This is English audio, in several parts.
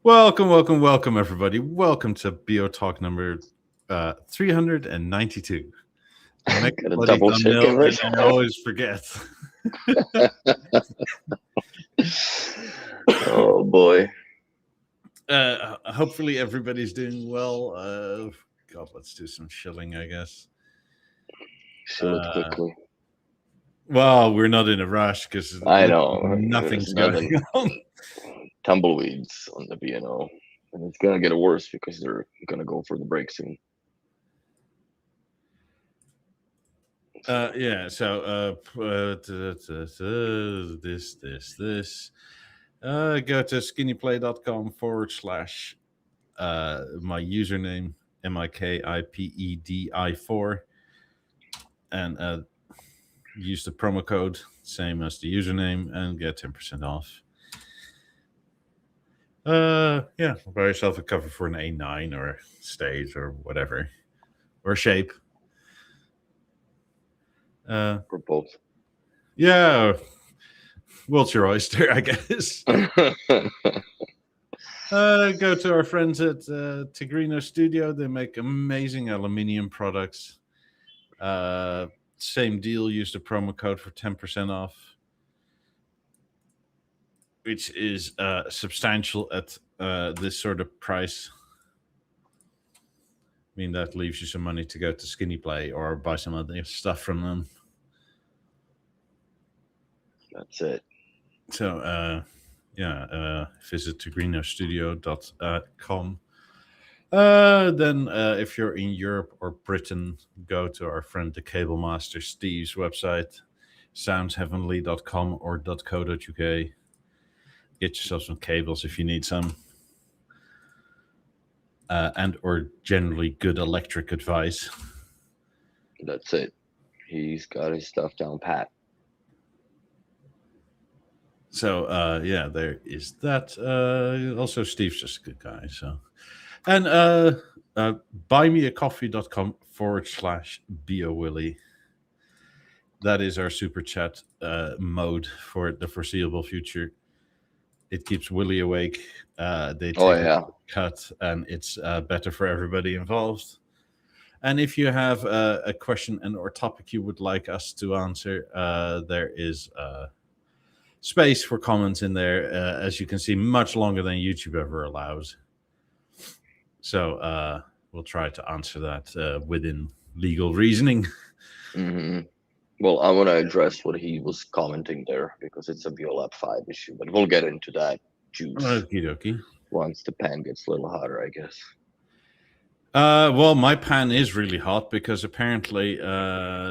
Welcome, everybody. Welcome to BeoTalk number 392. I make a Gotta bloody double check thumbnail every and I time. always forget. Oh boy. Hopefully, everybody's doing well. God, let's do some shilling, I guess. Chill it Uh, quickly. well, we're not in a rush because I know. nothing's There's going nothing. on. Tumbleweeds on the BNO. And it's gonna get worse because they're gonna go for the break soon. Yeah, so this. Go to skinnyplay.com/. My username MIKIPEDI4 and use the promo code same as the username and get 10% off. Yeah, buy yourself a cover for an A9 or stage or whatever or shape. For both. Yeah, world's your oyster, I guess. Go to our friends at Tigrino Studio. They make amazing aluminium products. Same deal. Use the promo code for 10% off, which is substantial at this sort of price. I mean, that leaves you some money to go to Skinny Play or buy some other stuff from them. That's it. So, visit tigrinostudio.com. Then, if you're in Europe or Britain, go to our friend the Cable Master Steve's website, soundsheavenly.com or .co.uk. Get yourself some cables if you need some, and or generally good electric advice. That's it. He's got his stuff down pat. So, there is that. Also, Steve's just a good guy. So, and buymeacoffee.com/BeoWilly. That is our super chat mode for the foreseeable future. It keeps Willie awake. They Oh take yeah. a cut, and it's better for everybody involved. And if you have a question and or topic you would like us to answer, there is space for comments in there. As you can see, much longer than YouTube ever allows. So we'll try to answer that within legal reasoning. hmm Well, I want to address what he was commenting there because it's a BioLab 5 issue, but we'll get into that juice Okie dokie. once the pan gets a little hotter, I guess. Well, my pan is really hot because apparently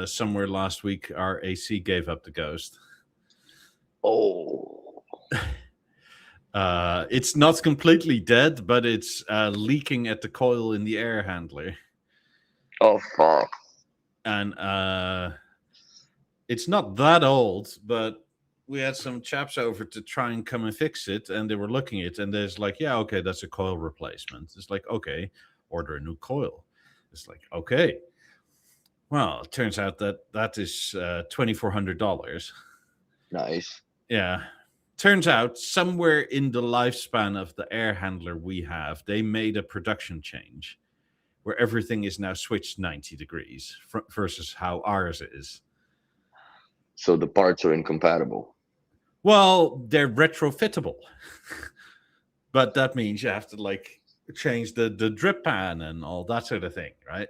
somewhere last week our AC gave up the ghost. Oh. It's not completely dead, but it's leaking at the coil in the air handler. Oh fuck. And it's not that old, but we had some chaps over to try and come and fix it, and they were looking at it, and there's like, yeah, okay, that's a coil replacement. It's like, okay, order a new coil. It's like, okay. Well, it turns out that is $2,400. Nice. Yeah. Turns out somewhere in the lifespan of the air handler we have, they made a production change where everything is now switched 90 degrees versus how ours is. So the parts are incompatible. Well, they're retrofittable. But that means you have to like change the drip pan and all that sort of thing, right?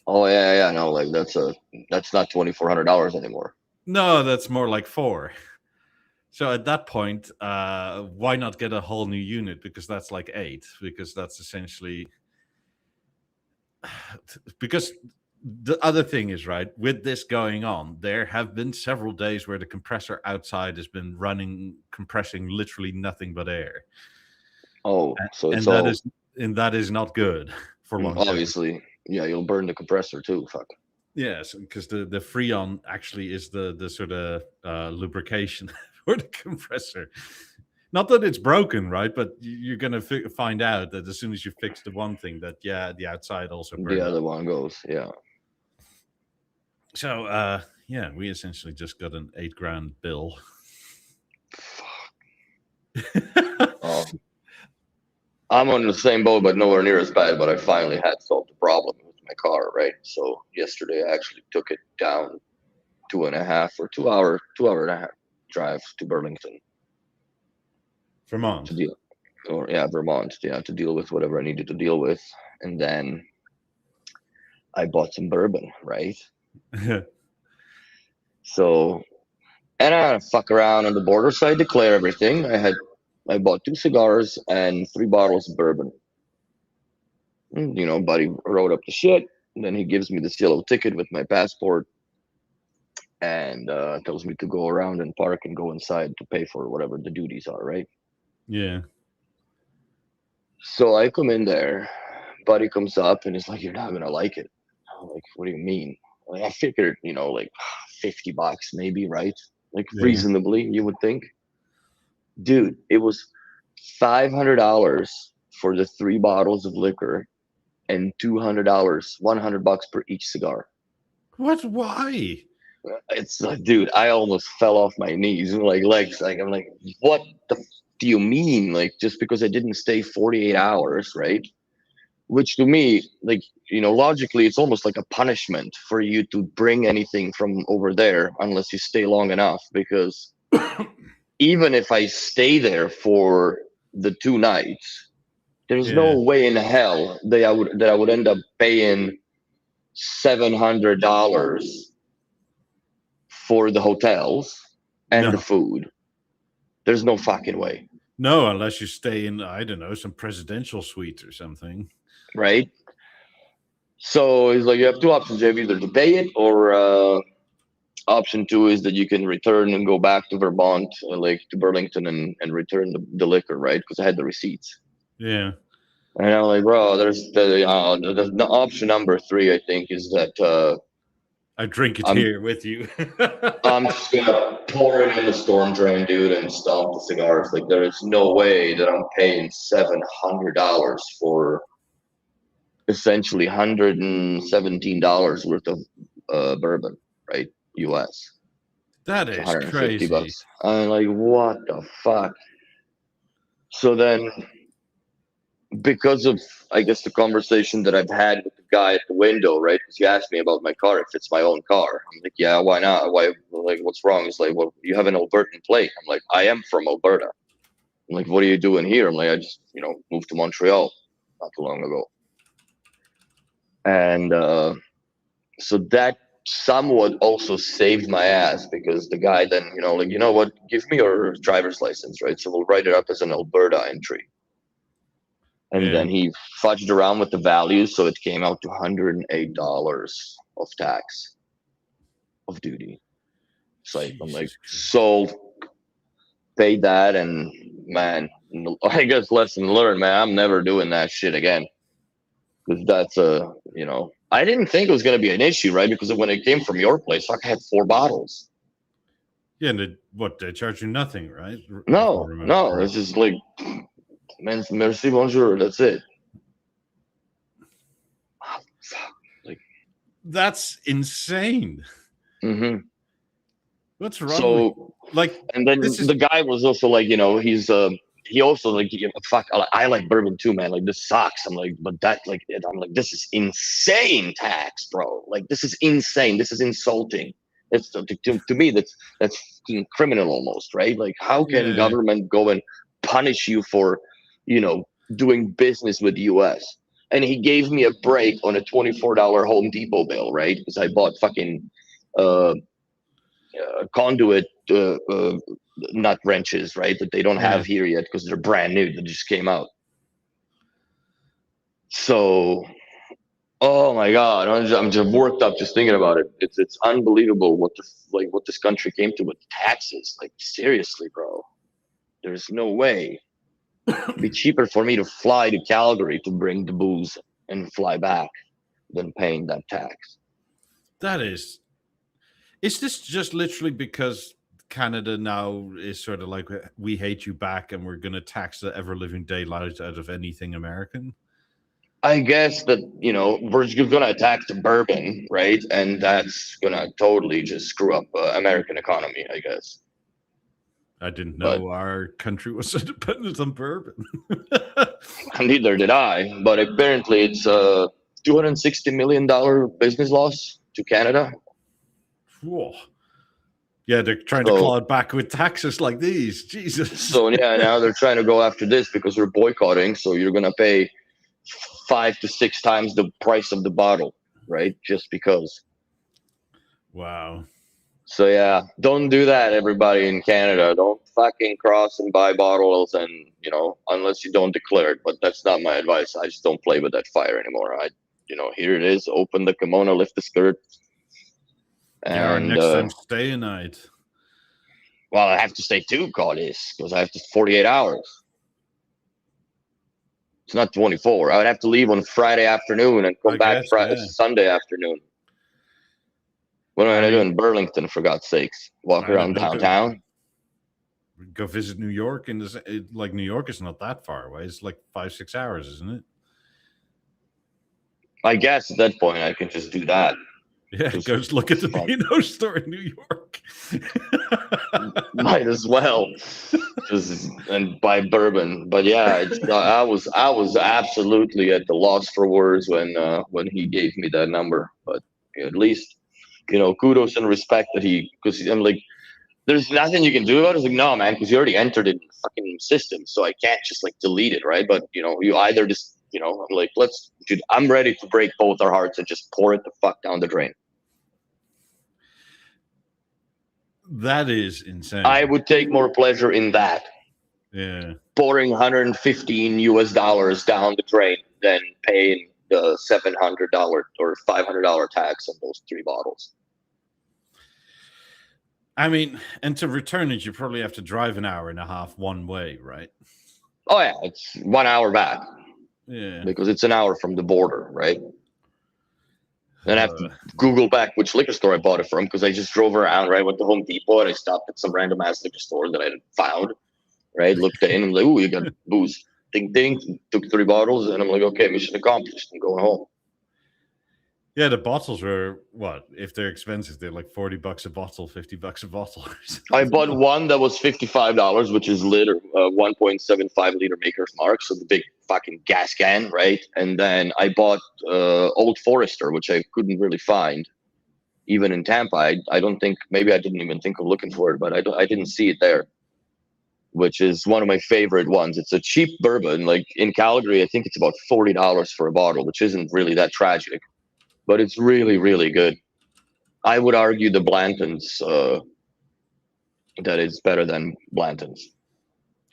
Oh yeah. No, like that's not $2,400 anymore. No, that's more like 4. So at that point, why not get a whole new unit? Because that's like 8. Because that's essentially because the other thing is, right, with this going on, there have been several days where the compressor outside has been running, compressing literally nothing but air. Oh, so it's And that all is not good for longevity. obviously. Yeah, you'll burn the compressor too. Fuck. Yes, because the Freon actually is the sort of lubrication for the compressor. Not that it's broken, right? But you're going to find out that as soon as you fix the one thing, that the outside also The burns. other one goes. Yeah. So we essentially just got an $8,000 bill. Fuck. Oh, I'm on the same boat, but nowhere near as bad. But I finally had solved the problem with my car, right? So yesterday I actually took it down 2.5 or 2 hour and a half drive to Burlington Vermont. to deal, or yeah, Vermont, yeah, to deal with whatever I needed to deal with, and then I bought some bourbon, right? So, and I fuck around on the border, so I declare everything. I bought 2 cigars and 3 bottles of bourbon. Buddy wrote up the shit. And then he gives me this yellow ticket with my passport and tells me to go around and park and go inside to pay for whatever the duties are, right? Yeah. So I come in there. Buddy comes up and he's like, "You're not gonna like it." I'm like, "What do you mean?" Like, I figured, like $50 maybe, right? Like Yeah. reasonably, you would think. Dude, it was $500 for the 3 bottles of liquor and $200, $100 per each cigar. What? Why? It's like, dude, I almost fell off my knees and like legs. Like, I'm like, what do you mean? Like, just because I didn't stay 48 hours, right? Which to me, like, logically, it's almost like a punishment for you to bring anything from over there unless you stay long enough. Because even if I stay there for the 2 nights, there's Yeah. no way in hell that I would end up paying $700 for the hotels and the No. food. There's no fucking way. No, unless you stay in, I don't know, some presidential suite or something. Right? So it's like you have two options. You have either to pay it or option two is that you can return and go back to Vermont, like to Burlington and return the liquor, right? Because I had the receipts. Yeah. And I'm like, bro, there's the option number three, I think, is that I drink it I'm here with you. I'm just gonna pour it in the storm drain, dude, and stomp the cigars. Like there is no way that I'm paying $700 for essentially $117 worth of bourbon, right? US. That It's is 150 crazy. bucks. I'm like, what the fuck? So then, because of, I guess, the conversation that I've had with the guy at the window, right? Because he asked me about my car, if it's my own car. I'm like, yeah, why not? Why? Like, what's wrong? He's like, well, you have an Albertan plate. I'm like, I am from Alberta. I'm like, what are you doing here? I'm like, I just, moved to Montreal not too long ago. And so that somewhat also saved my ass because the guy then, like, you know what, give me your driver's license, right? So we'll write it up as an Alberta entry. And Yeah. then he fudged around with the values, so it came out to $108 of tax of duty. So I'm like, Jesus Christ. sold, paid that, and man, I guess lesson learned, man. I'm never doing that shit again. Because that's I didn't think it was going to be an issue, right? Because when it came from your place, fuck, I had 4 bottles. Yeah, and they charge you nothing, right? No, it's just like, merci, bonjour, that's it. Oh, fuck. Like, that's insane. mm-hmm. What's wrong? So, and then the guy was also like, he also like, fuck, I like bourbon too, man. Like this sucks. I'm like, but that, like, I'm like, this is insane tax, bro. Like this is insane. This is insulting. It's to me that's criminal almost, right? Like how can government go and punish you for, doing business with the U.S. And he gave me a break on a $24 Home Depot bill, right? Because I bought fucking conduit nut wrenches, right? That they don't have here yet because they're brand new. They just came out. So, oh my god, I'm just worked up just thinking about it. It's unbelievable what this country came to with taxes. Like seriously, bro, there's no way. It'd be cheaper for me to fly to Calgary to bring the booze and fly back than paying that tax. That is. Is this just literally because Canada now is sort of like, we hate you back and we're going to tax the ever-living daylight out of anything American? I guess that, we're going to attack the bourbon, right? And that's going to totally just screw up American economy, I guess. I didn't know our country was so dependent on bourbon. Neither did I, but apparently it's a $260 million business loss to Canada. Whoa. Yeah, they're trying to claw it back with taxes like these. Jesus. So yeah, now they're trying to go after this because they're boycotting. So you're gonna pay 5 to 6 times the price of the bottle, right? Just because. Wow. So yeah, don't do that, everybody in Canada. Don't fucking cross and buy bottles, and unless you don't declare it. But that's not my advice. I just don't play with that fire anymore. Here it is. Open the kimono, lift the skirt. And next time stay a night. Well, I have to stay 2, call this, because I have to 48 hours. It's not 24. I would have to leave on Friday afternoon and come back Sunday afternoon. What am I going to do in Burlington, for God's sakes? Walk around downtown? Go visit New York. And New York is not that far away. It's like 5-6 hours, isn't it? I guess at that point I can just do that. Yeah, go look at the Beano store in New York. Might as well, and buy bourbon. But yeah, I was absolutely at the loss for words when he gave me that number. But at least, kudos and respect that because I'm like, there's nothing you can do about it. It's like, no, man, because you already entered it in the fucking system, so I can't just delete it, right? But you either just I'm like, dude, I'm ready to break both our hearts and just pour it the fuck down the drain. That is insane. I would take more pleasure in that. Yeah. Pouring $115 down the drain than paying the $700 or $500 tax on those 3 bottles. I mean, and to return it, you probably have to drive an hour and a half one way, right? Oh yeah, it's 1 hour back. Yeah. Because it's an hour from the border, right? Then I have to Google back which liquor store I bought it from, because I just drove around, right? Went to Home Depot and I stopped at some random ass liquor store that I found, right? Looked in and I'm like, ooh, you got booze. Ding, ding. Took 3 bottles and I'm like, okay, mission accomplished. I'm going home. Yeah, the bottles were what? If they're expensive, they're like $40 a bottle, $50 a bottle. I bought one that was $55, which is 1.75 liter Maker's Mark, so the big fucking gas can, right? And then I bought Old Forester, which I couldn't really find, even in Tampa. I don't think, maybe I didn't even think of looking for it, but I didn't see it there, which is one of my favorite ones. It's a cheap bourbon. Like in Calgary, I think it's about $40 for a bottle, which isn't really that tragic. But it's really, really good. I would argue the Blanton's that is better than Blanton's.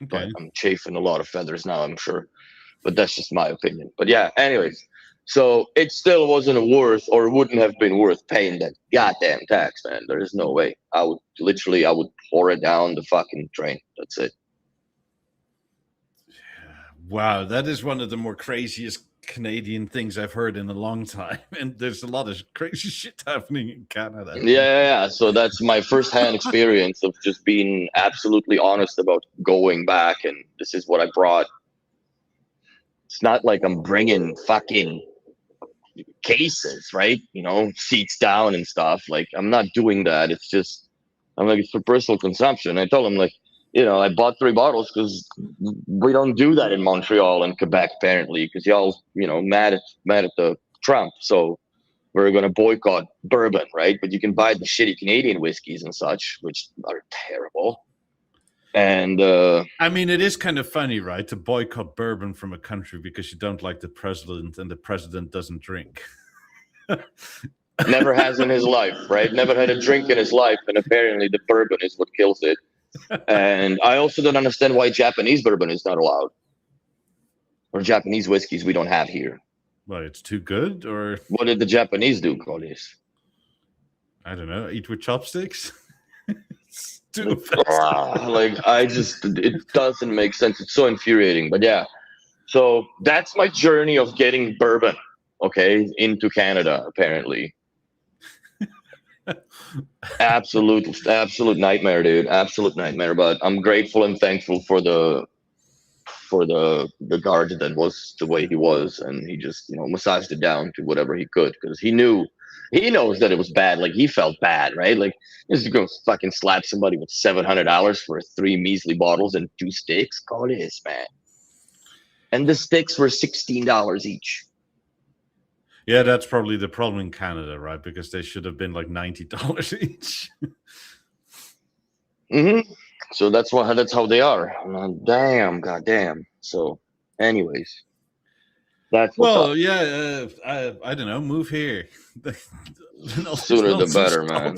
Okay. But I'm chafing a lot of feathers now, I'm sure. But that's just my opinion. But yeah, anyways. So it still wasn't worth, or wouldn't have been worth, paying that goddamn tax, man. There is no way. I would pour it down the fucking drain. That's it. Wow, that is one of the more craziest Canadian things I've heard in a long time, and there's a lot of crazy shit happening in Canada. Yeah. So that's my first-hand experience of just being absolutely honest about going back, and this is what I brought. It's not like I'm bringing fucking cases, right? Seats down and stuff. Like, I'm not doing that. It's just, I'm like, it's for personal consumption. I told him, like, I bought 3 bottles because we don't do that in Montreal and Quebec, apparently, because y'all, mad at the Trump. So we're going to boycott bourbon, right? But you can buy the shitty Canadian whiskeys and such, which are terrible. And I mean, it is kind of funny, right, to boycott bourbon from a country because you don't like the president and the president doesn't drink. Never has in his life, right? Never had a drink in his life, and apparently the bourbon is what kills it. And I also don't understand why Japanese bourbon is not allowed, or Japanese whiskeys we don't have here. Well, it's too good, or what did the Japanese do, Claudius? I don't know. Eat with chopsticks. It's too it doesn't make sense. It's so infuriating. But yeah, so that's my journey of getting bourbon, okay, into Canada. Apparently. Absolute nightmare, dude. Absolute nightmare. But I'm grateful and thankful for the guard that was the way he was, and he just massaged it down to whatever he could, because he knows that it was bad. Like, he felt bad, right? Like, just to go fucking slap somebody with $700 for 3 measly bottles and 2 sticks. Call this, man. and the sticks were $16 each. Yeah, that's probably the problem in Canada, right? Because they should have been like $90 each. Mm-hmm. So that's how they are. Damn, goddamn. So, anyways, that's what's up. Well, yeah, I don't know. Move here. Sooner the better, man.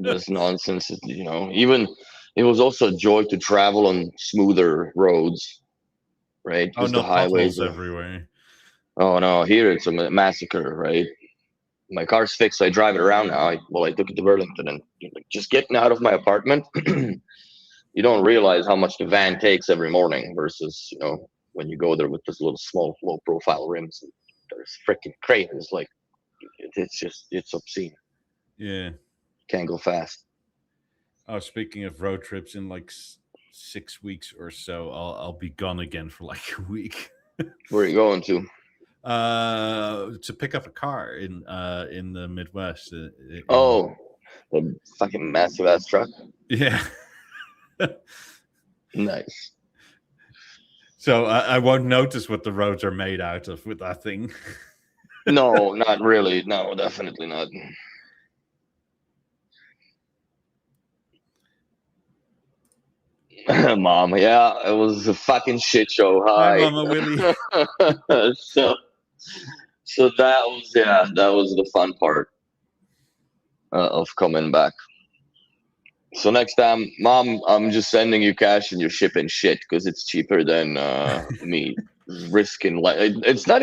This nonsense, even it was also a joy to travel on smoother roads, right? Oh, Because no the highways potholes everywhere. Oh no, here it's a massacre, right? My car's fixed. I drive it around now. I took it to Burlington, and just getting out of my apartment, you don't realize how much the van takes every morning versus when you go there with this little small low profile rims. There's freaking craters. Like it's obscene. Yeah. Can't go fast. Oh, speaking of road trips, in like 6 weeks or so, I'll be gone again for like a week. Where are you going to? To pick up a car in the Midwest. The fucking massive ass truck. Yeah. Nice. So I won't notice what the roads are made out of with that thing. No, not really. No, definitely not. Mom, yeah, it was a fucking shit show. Hi, Hi. Mama Willie. so that was the fun part of coming back. So next time, Mom, I'm just sending you cash and you're shipping shit because it's cheaper than me risking. It's not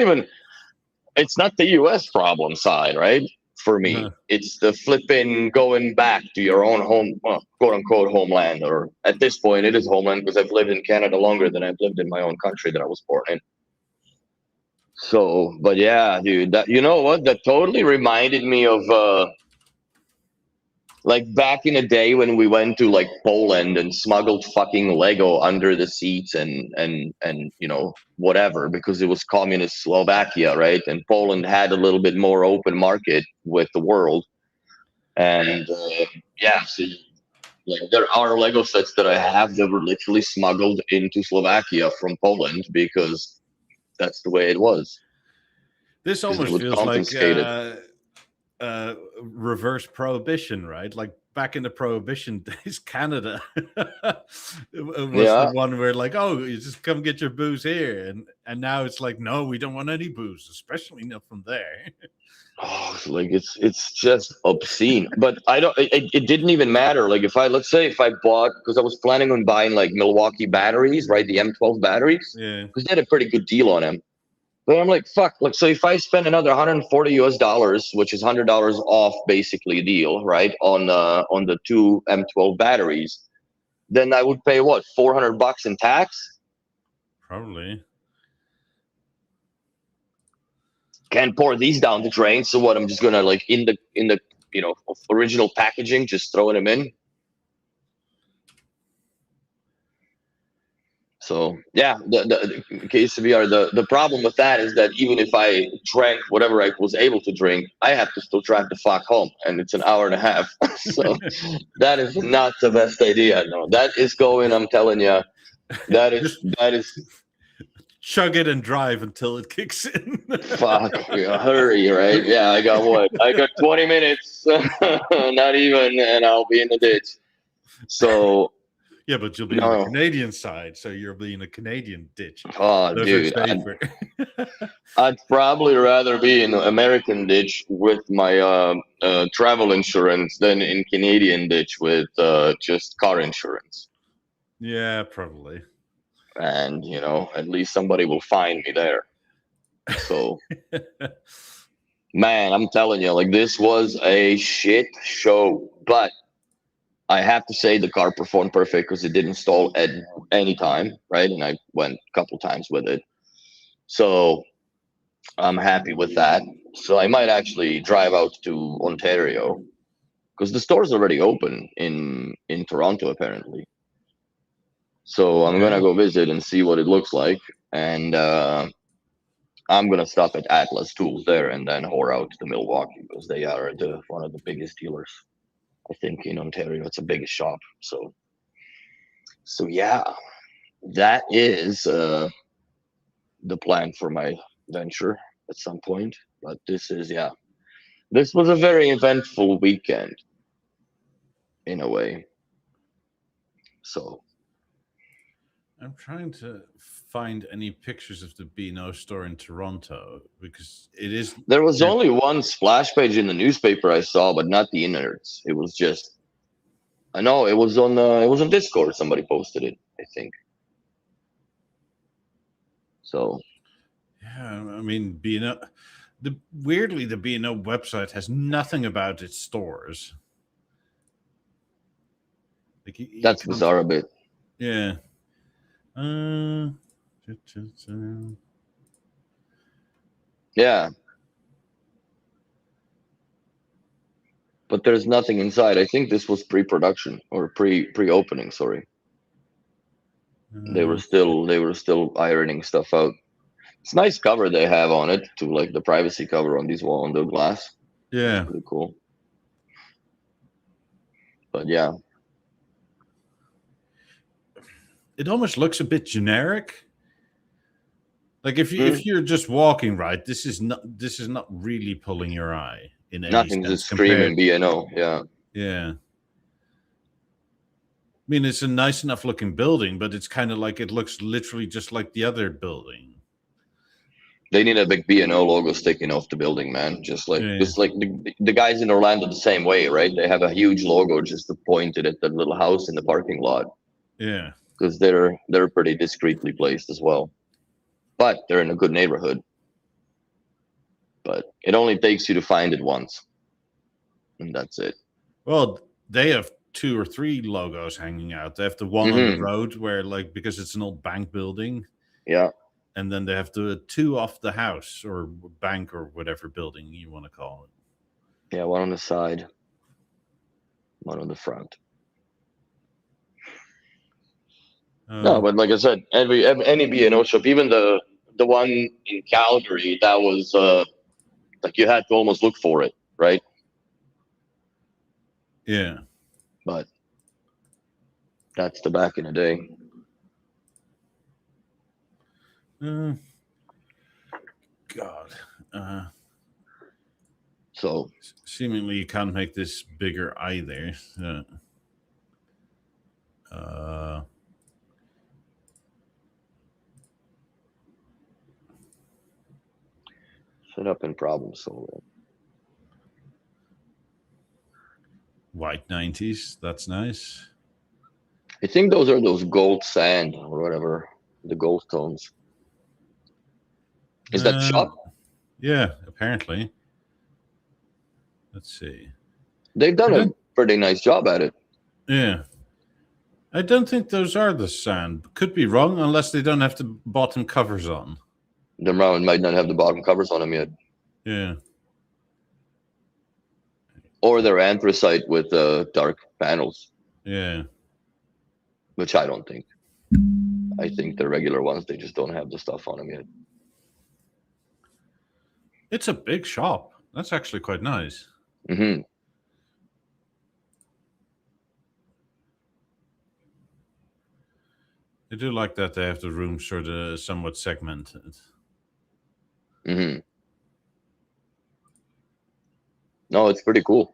the U.S. problem side, right? For me, it's the flipping going back to your own home, quote unquote homeland, or at this point, it is homeland because I've lived in Canada longer than I've lived in my own country that I was born in. So, but yeah, dude, that what? That totally reminded me of like back in the day when we went to like Poland and smuggled fucking Lego under the seats and whatever because it was communist Slovakia, right? And Poland had a little bit more open market with the world, and so like there are Lego sets that I have that were literally smuggled into Slovakia from Poland because that's the way it was. This almost feels like reverse prohibition, right? Like back in the prohibition days, Canada was the one where like, oh, you just come get your booze here, and now it's like, no, we don't want any booze, especially not from there. Oh, like it's just obscene. But I don't. It didn't even matter. Like let's say if I bought, because I was planning on buying like Milwaukee batteries, right? The M12 batteries, yeah, because they had a pretty good deal on them. But I'm like, fuck. Like, so if I spend another $140, which is $100 off, basically deal, right, on the two M12 batteries, then I would pay what, $400 in tax? Probably. Can't pour these down the drain. So what? I'm just gonna like in the original packaging, just throwing them in. So yeah, the case of VR, the problem with that is that even if I drank whatever I was able to drink, I have to still drive the fuck home, and it's an hour and a half. So that is not the best idea. No, that is going. I'm telling you, that is. Chug it and drive until it kicks in. Fuck, hurry, right? Yeah, I got 20 minutes, not even, and I'll be in the ditch. So. Yeah, but you'll be on the Canadian side, so you'll be in a Canadian ditch. Oh, dude, I'd probably rather be in the American ditch with my travel insurance than in Canadian ditch with just car insurance. Yeah, probably. And at least somebody will find me there. So, man, I'm telling you, like this was a shit show, but I have to say the car performed perfect because it didn't stall at any time, right? And I went a couple times with it. So I'm happy with that. So I might actually drive out to Ontario because the store's already open in Toronto, apparently. So I'm going to go visit and see what it looks like. And I'm going to stop at Atlas Tools there and then whore out to Milwaukee because they are one of the biggest dealers. I think in Ontario, it's the biggest shop. So yeah, that is the plan for my venture at some point. But this was a very eventful weekend in a way. So I'm trying to find any pictures of the B&O store in Toronto because it is. there was only one splash page in the newspaper I saw, but not the innards. It was just, I know it was on Discord. Somebody posted it, I think. So Yeah, I mean, B&O. Weirdly, the B&O website has nothing about its stores. Like that's bizarre a bit. Yeah. Yeah. But there's nothing inside. I think this was pre-production or pre-opening. Sorry, they were still ironing stuff out. It's a nice cover they have on it, to like the privacy cover on these on the glass. Yeah, pretty cool. But yeah, it almost looks a bit generic. Like if you're just walking, right, this is not really pulling your eye in any nothing's sense just screaming B&O. Yeah. Yeah. I mean, it's a nice enough looking building, but it's kind of like it looks literally just like the other building. They need a big B&O logo sticking off the building, man. Just like the guys in Orlando the same way, right? They have a huge logo just pointed at the little house in the parking lot. Yeah. Because they're pretty discreetly placed as well. But they're in a good neighborhood. But it only takes you to find it once. And that's it. Well, they have 2 or 3 logos hanging out. They have the one on the road where, like, because it's an old bank building. Yeah. And then they have the 2 off the house or bank or whatever building you want to call it. Yeah, one on the side, one on the front. No, but like I said, any B&O shop, even the one in Calgary, that was like you had to almost look for it, right? Yeah. But that's the back in the day. God. So seemingly you can't make this bigger either. Set up in problem solving. White 90s. That's nice. I think those are those gold sand or whatever, the gold tones. Is that shop? Yeah, apparently. Let's see. They've done a pretty nice job at it. Yeah. I don't think those are the sand. Could be wrong, unless they don't have the bottom covers on. The round might not have the bottom covers on them yet. Yeah. Or they're anthracite with dark panels. Yeah. Which I don't think. I think the regular ones, they just don't have the stuff on them yet. It's a big shop. That's actually quite nice. Mm-hmm. I do like that they have the rooms sort of somewhat segmented. Mm-hmm. No, it's pretty cool.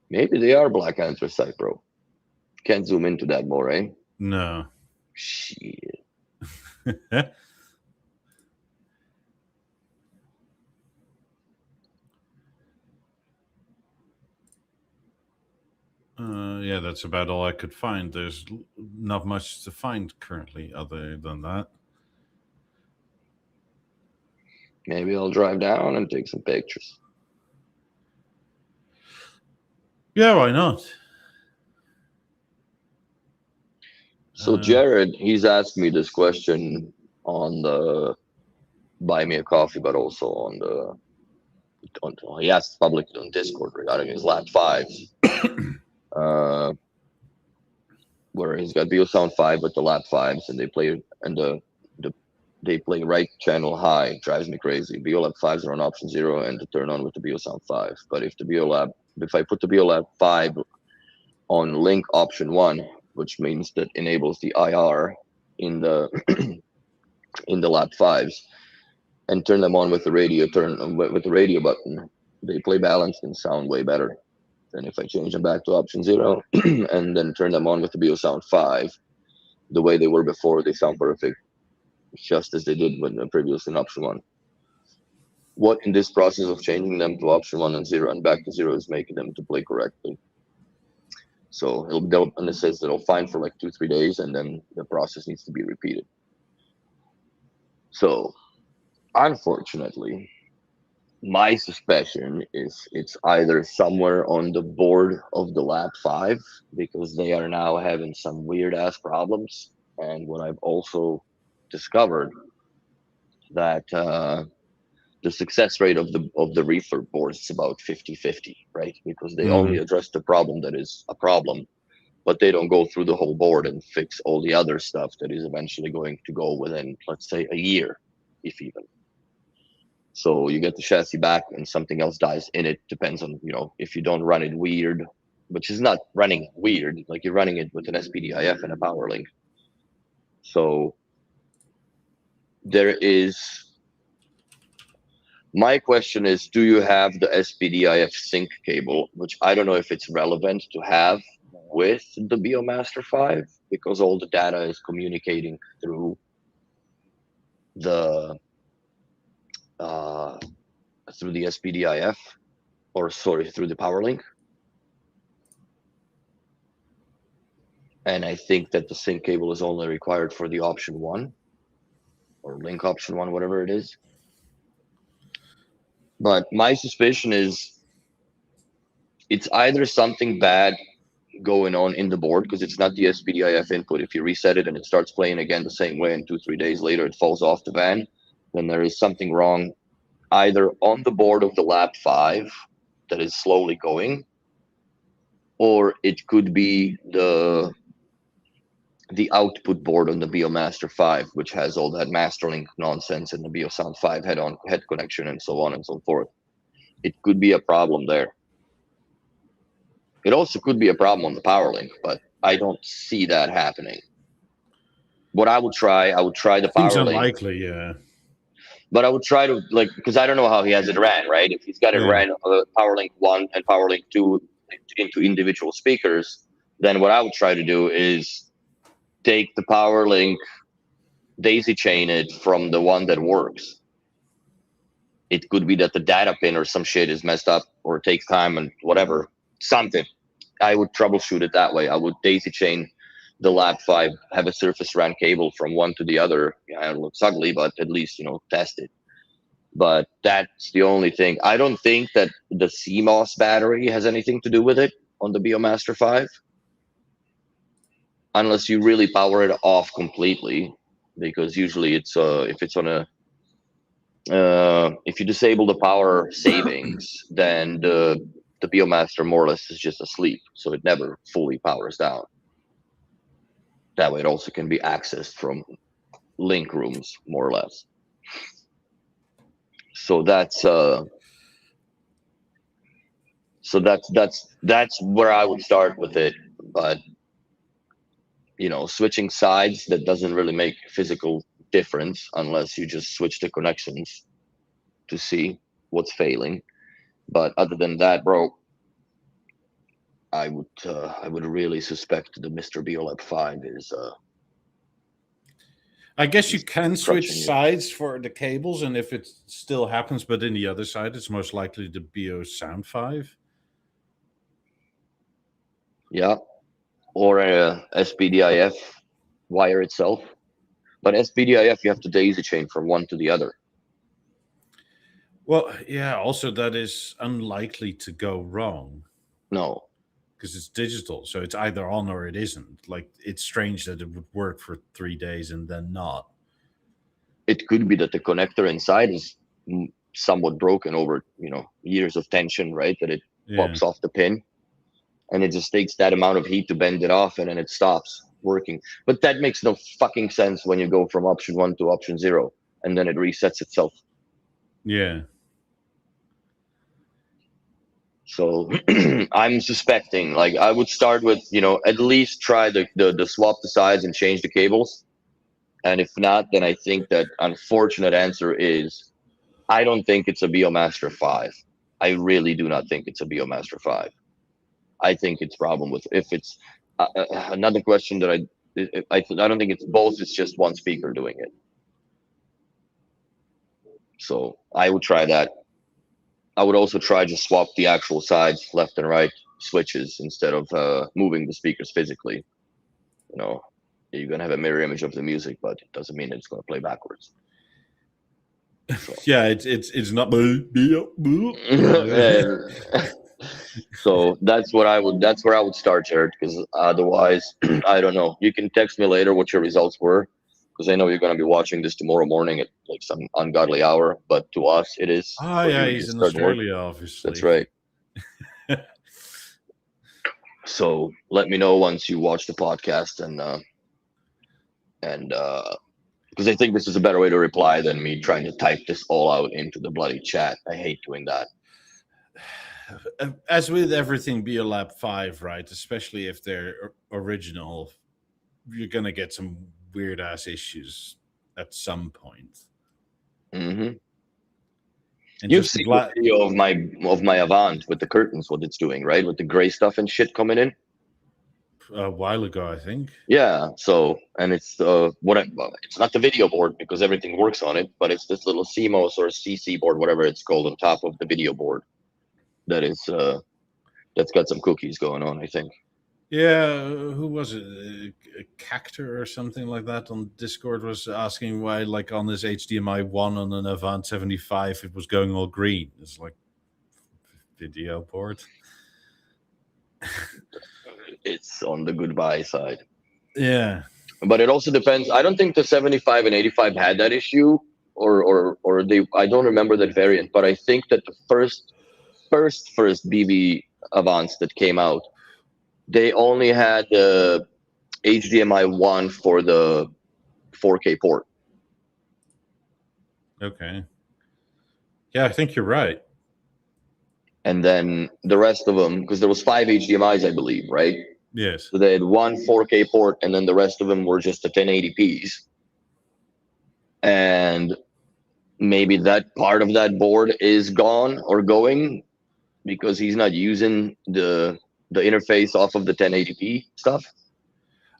Maybe they are black anthracite, bro. Can't zoom into that more, eh? No. Shit. Yeah, that's about all I could find. There's not much to find currently other than that. Maybe I'll drive down and take some pictures. Yeah, why not? So Jared, he's asked me this question on the Buy Me a Coffee, but also on he asked publicly on Discord regarding his lap 5s. Where he's got BeoSound 5 with the lap 5s, and they play they play right channel high. Drives me crazy. BeoLab 5s are on option 0 and to turn on with the BeoSound 5. But if I put the BeoLab 5 on link option 1, which means that enables the IR in the in the lap 5s, and turn them on with the radio button, they play balanced and sound way better than if I change them back to option 0 and then turn them on with the BeoSound 5. The way they were before, they sound perfect, just as they did when previously in option 1. What in this process of changing them to option 1 and 0 and back to 0 is making them to play correctly. So and it says it'll fine for like 2-3 days, and then the process needs to be repeated. So unfortunately, my suspicion is it's either somewhere on the board of the lap 5, because they are now having some weird ass problems. And what I've also discovered that the success rate of the refurb boards is about 50-50, right? Because they only address the problem that is a problem, but they don't go through the whole board and fix all the other stuff that is eventually going to go within, let's say, a year, if even. So you get the chassis back and something else dies in it. Depends on, if you don't run it weird, which is not running weird, like you're running it with an SPDIF and a power link. So there is, my question is, do you have the SPDIF sync cable, which I don't know if it's relevant to have with the BeoMaster 5, because all the data is communicating through the SPDIF, or sorry, through the power link. And I think that the sync cable is only required for the option 1 or link option 1, whatever it is. But my suspicion is it's either something bad going on in the board, because it's not the SPDIF input. If you reset it and it starts playing again the same way, and 2-3 days later it falls off the van, then there is something wrong either on the board of the lap 5 that is slowly going, or it could be the output board on the BeoMaster 5, which has all that Masterlink nonsense and the BeoSound 5 head connection and so on and so forth. It could be a problem there. It also could be a problem on the power link, but I don't see that happening. What I would try the power link. Seems unlikely, yeah. But I would try to, because I don't know how he has it ran, right? If he's got it ran PowerLink 1 and PowerLink 2 into individual speakers, then what I would try to do is take the PowerLink, daisy chain it from the one that works. It could be that the data pin or some shit is messed up, or it takes time and whatever, something. I would troubleshoot it that way. I would daisy chain the lap 5, have a surface ran cable from one to the other. Yeah, it looks ugly, but at least, test it. But that's the only thing. I don't think that the CMOS battery has anything to do with it on the BeoMaster 5, unless you really power it off completely, because usually it's if it's on a if you disable the power savings, then the BeoMaster more or less is just asleep, so it never fully powers down. That way it also can be accessed from link rooms, more or less. So that's where I would start with it. But switching sides, that doesn't really make physical difference unless you just switch the connections to see what's failing. But other than that, bro, I would really suspect the Mr. BeoLab 5 is I guess you can switch sides for the cables, and if it still happens, but in the other side, it's most likely the BeoSound 5. Yeah, or a SPDIF wire itself. But SPDIF, you have to daisy chain from one to the other. Well, yeah, also that is unlikely to go wrong. No. Because it's digital, so it's either on or it isn't. Like, it's strange that it would work for 3 days and then not. It could be that the connector inside is somewhat broken over, years of tension, right? That it pops off the pin, and it just takes that amount of heat to bend it off, and then it stops working. But that makes no fucking sense when you go from option 1 to option 0, and then it resets itself. Yeah. So I'm suspecting, like, I would start with, at least try the swap the sides and change the cables. And if not, then I think that unfortunate answer is I don't think it's a BeoMaster 5. I really do not think it's a BeoMaster 5. I think it's problem with if it's another question that I don't think it's both. It's just one speaker doing it. So I would try that. I would also try to swap the actual sides, left and right switches, instead of moving the speakers physically. You're gonna have a mirror image of the music, but it doesn't mean it's gonna play backwards. So. Yeah, it's not. So that's where I would start, Jared, because otherwise, I don't know. You can text me later what your results were, because I know you're going to be watching this tomorrow morning at like some ungodly hour, but to us it is. Oh yeah, he's in Australia, obviously. That's right. So let me know once you watch the podcast, and because I think this is a better way to reply than me trying to type this all out into the bloody chat. I hate doing that. As with everything BeoLab 5, right? Especially if they're original, you're gonna get some weird ass issues at some point. Mm-hmm. And you've seen the video of my Avant with the curtains, what it's doing, right? With the gray stuff and shit coming in. A while ago, I think. Yeah. So, and it's it's not the video board because everything works on it, but it's this little CMOS or CC board, whatever it's called, on top of the video board. That is that's got some cookies going on, I think. Yeah, who was it? A Cactor or something like that on Discord was asking why, like, on this HDMI 1 on an Avant 75, it was going all green. It's like video board. It's on the goodbye side. Yeah, but it also depends. I don't think the 75 and 85 had that issue, or they. I don't remember that variant, but I think that the first BB Avants that came out, they only had the HDMI 1 for the 4K port. Okay. Yeah, I think you're right. And then the rest of them, because there was 5 HDMIs, I believe, right? Yes. So they had one 4K port, and then the rest of them were just the 1080p's. And maybe that part of that board is gone or going, because he's not using the interface off of the 1080p stuff.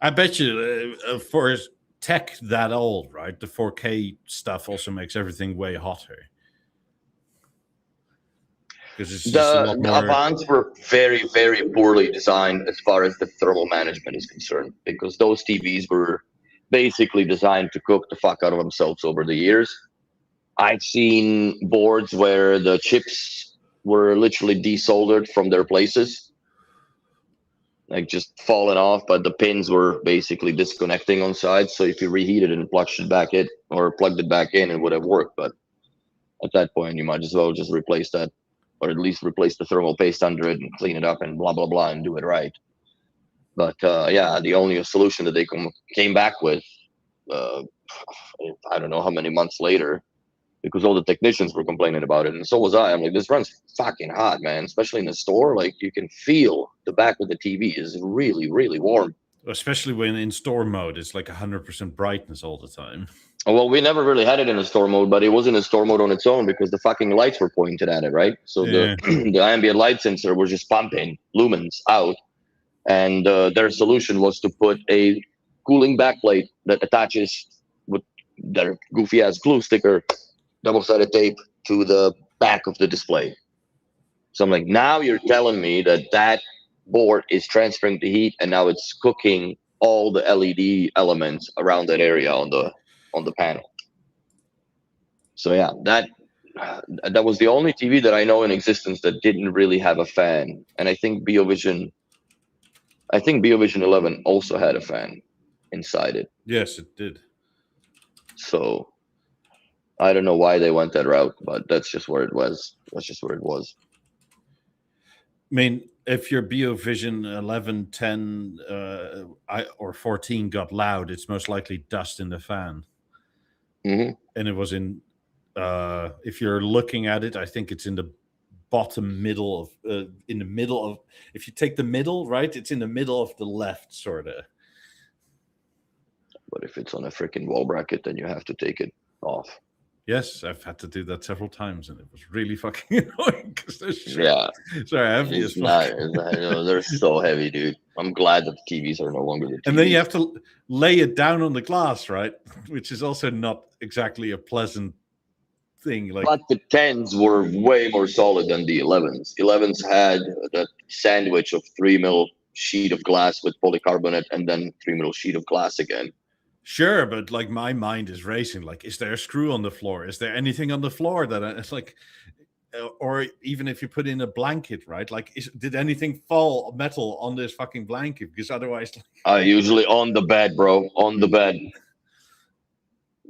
I bet you for tech that old, right? The 4K stuff also makes everything way hotter. Because it's just a lot more... The Avants were very, very poorly designed as far as the thermal management is concerned, because those TVs were basically designed to cook the fuck out of themselves over the years. I've seen boards where the chips were literally desoldered from their places, like just falling off, but the pins were basically disconnecting on sides. So if you reheated it and plugged it back in, it would have worked. But at that point, you might as well just replace that, or at least replace the thermal paste under it and clean it up and blah, blah, blah, and do it right. But yeah, the only solution that they came back with, I don't know how many months later, because all the technicians were complaining about it, and so was I. I'm like, this runs fucking hot, man, especially in the store. Like, you can feel the back of the TV is really, really warm. Especially when in store mode, it's like 100% brightness all the time. Well, we never really had it in a store mode, but it wasn't in store mode on its own because the fucking lights were pointed at it, right? So the ambient light sensor was just pumping lumens out, and their solution was to put a cooling backplate that attaches with their goofy ass glue sticker, double-sided tape, to the back of the display. So I'm like, now you're telling me that board is transferring the heat, and now it's cooking all the LED elements around that area on the panel. So yeah, that was the only TV that I know in existence that didn't really have a fan. And I think BeoVision 11 also had a fan inside it. Yes, it did. So I don't know why they went that route, but that's just where it was. I mean, if your BeoVision 11, 10, or 14 got loud, it's most likely dust in the fan. Mm-hmm. And it was in, if you're looking at it, I think it's in the bottom middle of in the middle of. If you take the middle, right, it's in the middle of the left, sort of. But if it's on a freaking wall bracket, then you have to take it off. Yes, I've had to do that several times, and it was really fucking annoying because they're so heavy as fuck. They're so heavy, dude. I'm glad that the TVs are no longer the TVs. And then you have to lay it down on the glass, right? Which is also not exactly a pleasant thing. Like, but the 10s were way more solid than the 11s. 11s had that sandwich of 3mm sheet of glass with polycarbonate and then 3mm sheet of glass again. Sure, but like my mind is racing. Like, is there a screw on the floor? Is there anything on the floor that it's like, or even if you put in a blanket, right? Like, did anything fall metal on this fucking blanket? Because otherwise, usually on the bed, bro, on the bed.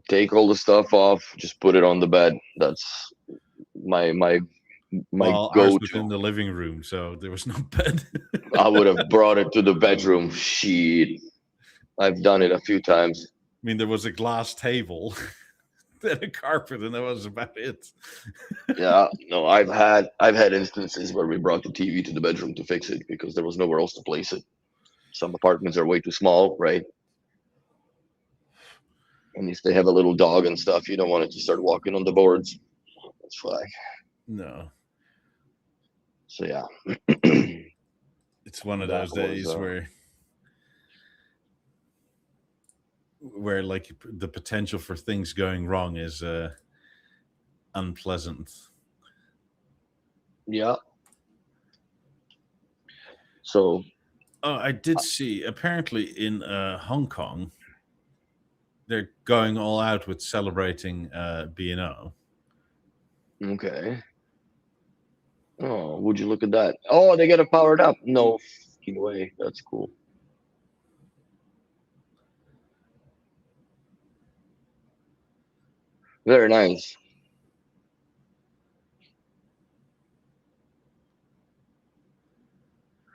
Take all the stuff off, just put it on the bed. That's my well, go-to. ours was in the living room, so there was no bed. I would have brought it to the bedroom. Shit. I've done it a few times. I mean, there was a glass table and a carpet, and that was about it. Yeah, no, I've had instances where we brought the TV to the bedroom to fix it because there was nowhere else to place it. Some apartments are way too small, right? And if they have a little dog and stuff, you don't want it to start walking on the boards. That's fine. No. So yeah. It's one of those days where like the potential for things going wrong is unpleasant. Yeah. So I did see apparently in Hong Kong they're going all out with celebrating B&O. Okay. Oh, would you look at that? Oh, they got it powered up. No fucking way. That's cool. Very nice.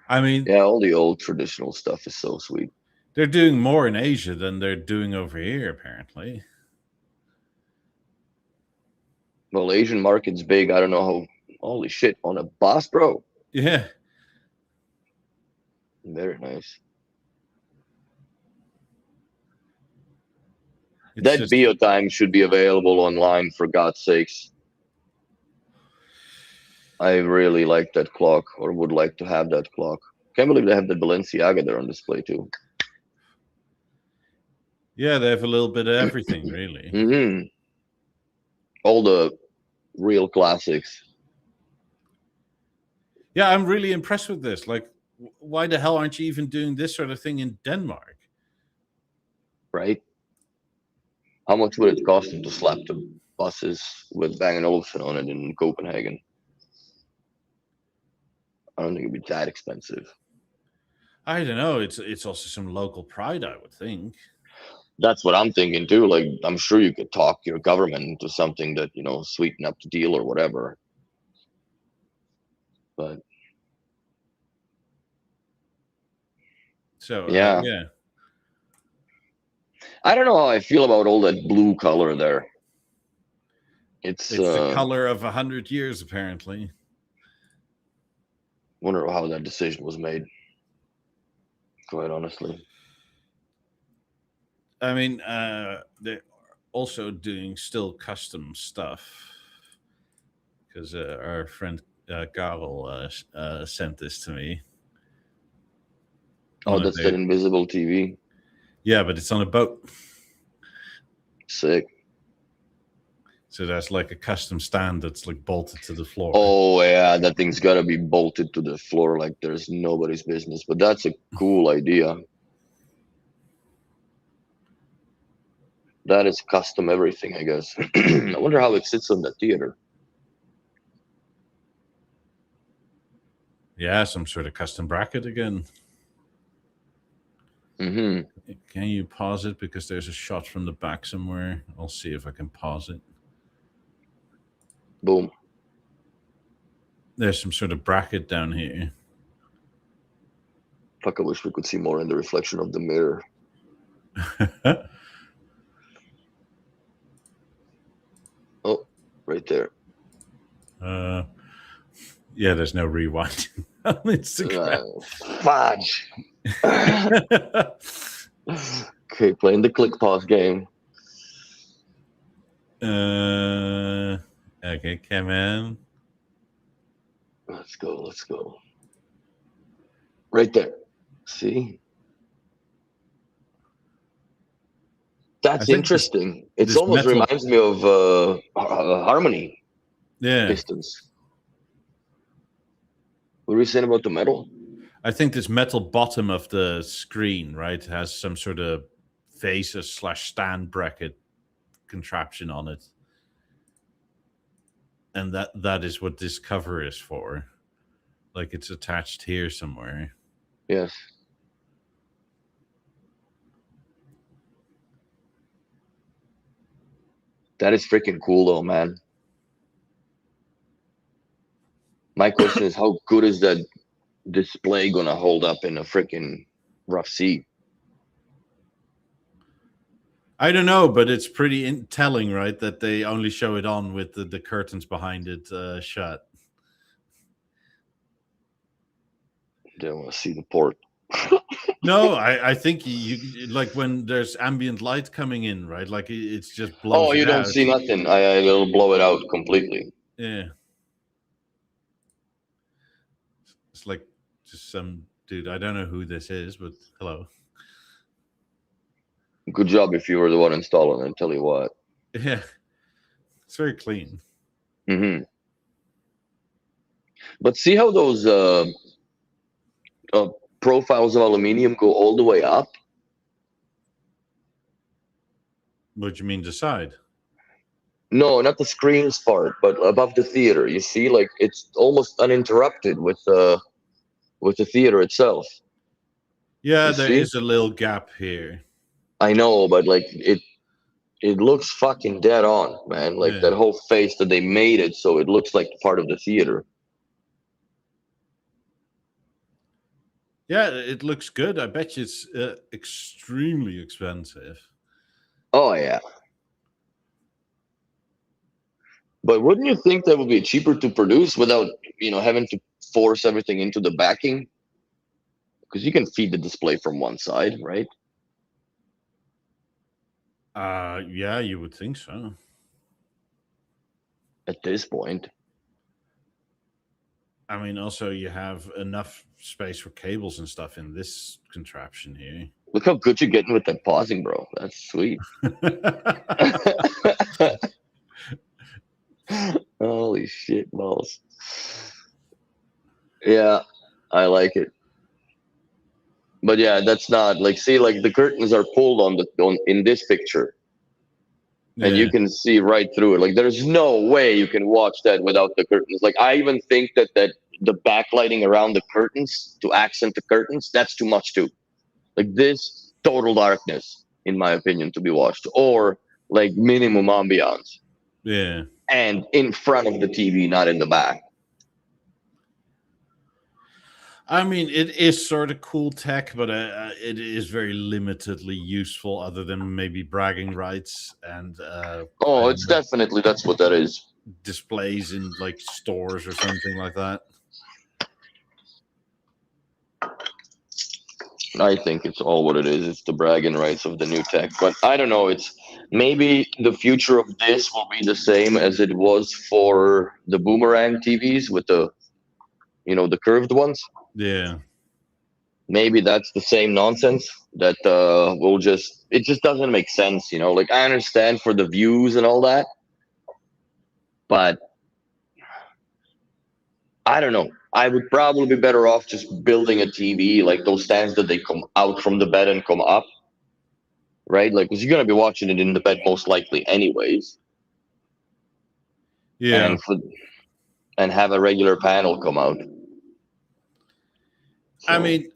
I mean, yeah, all the old traditional stuff is so sweet. They're doing more in Asia than they're doing over here, apparently. Well, Asian market's big. I don't know how. Holy shit, on a bus, bro. Yeah. Very nice. It's that just, BeoTime should be available online, for God's sakes. I really like that clock, or would like to have that clock. Can't believe they have the Balenciaga there on display too. Yeah, they have a little bit of everything, really. Mm-hmm. All the real classics. Yeah, I'm really impressed with this. Like, why the hell aren't you even doing this sort of thing in Denmark? Right? How much would it cost them to slap the buses with Bang & Olufsen on it in Copenhagen? I don't think it'd be that expensive. I don't know. It's also some local pride, I would think. That's what I'm thinking too. Like, I'm sure you could talk your government into something that, sweeten up the deal or whatever. But so yeah. I don't know how I feel about all that blue color there. It's the color of 100 years, apparently. Wonder how that decision was made, quite honestly. I mean, they're also doing still custom stuff because our friend Karel sent this to me. Oh, that's that invisible TV. Yeah, but it's on a boat. Sick. So there's like a custom stand that's like bolted to the floor. Oh yeah, that thing's gotta be bolted to the floor like there's nobody's business. But that's a cool idea. That is custom everything, I guess. I wonder how it sits on the theater. Yeah, some sort of custom bracket again. Mm-hmm. Can you pause it? Because there's a shot from the back somewhere. I'll see if I can pause it. Boom. There's some sort of bracket down here. Fuck, I wish we could see more in the reflection of the mirror. Oh, right there. Yeah, there's no rewind on Instagram. Fudge. Okay, playing the click pause game. Okay, come in. Let's go. Right there. See? That's interesting. It almost reminds me of Harmony. Yeah. Pistons. What were we saying about the metal? I think this metal bottom of the screen, right, has some sort of faces/stand bracket contraption on it. And that is what this cover is for. Like it's attached here somewhere. Yes. That is freaking cool though, man. My question is, how good is that display gonna hold up in a freaking rough sea? I don't know, but it's pretty telling, right? That they only show it on with the curtains behind it shut. Don't want to see the port. No, I think you like when there's ambient light coming in, right? Like it's just blows. Oh, you don't see nothing. It'll blow it out completely. Yeah. It's like just some dude. I don't know who this is, but hello. Good job if you were the one installing it, I'll tell you what. Yeah. It's very clean. Mm-hmm. But see how those profiles of aluminium go all the way up? What do you mean the side? No, not the screens part, but above the theater. You see, like it's almost uninterrupted with the theater itself. Yeah, there is a little gap here. I know, but like it looks fucking dead on, man. Like that whole face that they made it so it looks like part of the theater. Yeah, it looks good. I bet you it's extremely expensive. Oh yeah. But wouldn't you think that would be cheaper to produce without, having to force everything into the backing? Because you can feed the display from one side, right? Yeah, you would think so. At this point. I mean, also you have enough space for cables and stuff in this contraption here. Look how good you're getting with that pausing, bro. That's sweet. Holy shit balls. Yeah, I like it. But yeah, that's not like, see, like the curtains are pulled in this picture. And you can see right through it. Like there's no way you can watch that without the curtains. Like I even think that the backlighting around the curtains to accent the curtains, that's too much too. Like this total darkness, in my opinion, to be watched, or like minimum ambiance. Yeah. And in front of the TV, not in the back. I mean, it is sort of cool tech, but it is very limitedly useful, other than maybe bragging rights and. It's definitely that's what that is. Displays in like stores or something like that. I think it's all what it is. It's the bragging rights of the new tech. But I don't know. It's maybe the future of this will be the same as it was for the boomerang TVs with the, the curved ones. Yeah. Maybe that's the same nonsense that it just doesn't make sense. Like I understand for the views and all that, but I don't know. I would probably be better off just building a TV, like those stands that they come out from the bed and come up, right? Like, because you're going to be watching it in the bed most likely anyways. Yeah. And have a regular panel come out. So, I mean,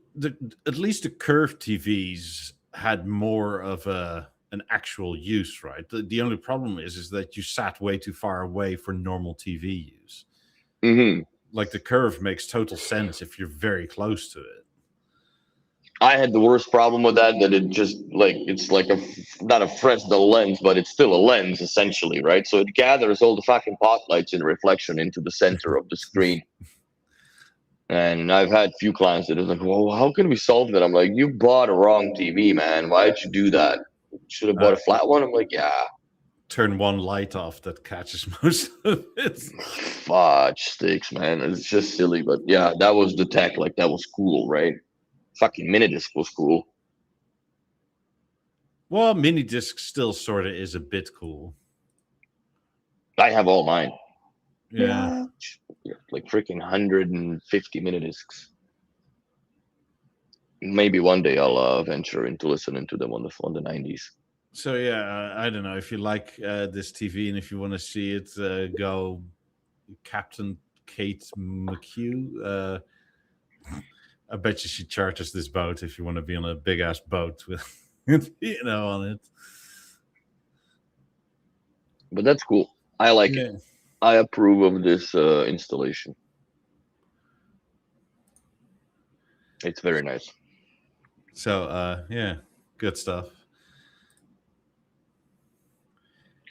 at least the curved TVs had more of an actual use, right? The only problem is that you sat way too far away for normal TV use. Mm-hmm. Like the curve makes total sense if you're very close to it. I had the worst problem with that it just like it's like not a Fresnel lens, but it's still a lens essentially, right? So it gathers all the fucking spotlights and reflection into the center of the screen. And I've had few clients that are like, well, how can we solve that? I'm like, you bought a wrong TV, man. Why did you do that? Should have bought a flat one. I'm like, yeah. Turn one light off that catches most of it. Fudge sticks, man. It's just silly. But yeah, that was the tech. Like, that was cool, right? Fucking Minidisc was cool. Well, mini disc still sort of is a bit cool. I have all mine. Yeah. Like freaking 150 Minidiscs. Maybe one day I'll venture into listening to them on the 90s. So yeah, I don't know if you like this TV and if you want to see it, go Captain Kate McHugh. I bet you she charters this boat if you want to be on a big ass boat with on it. But that's cool. I like it. I approve of this installation. It's very nice. So yeah, good stuff.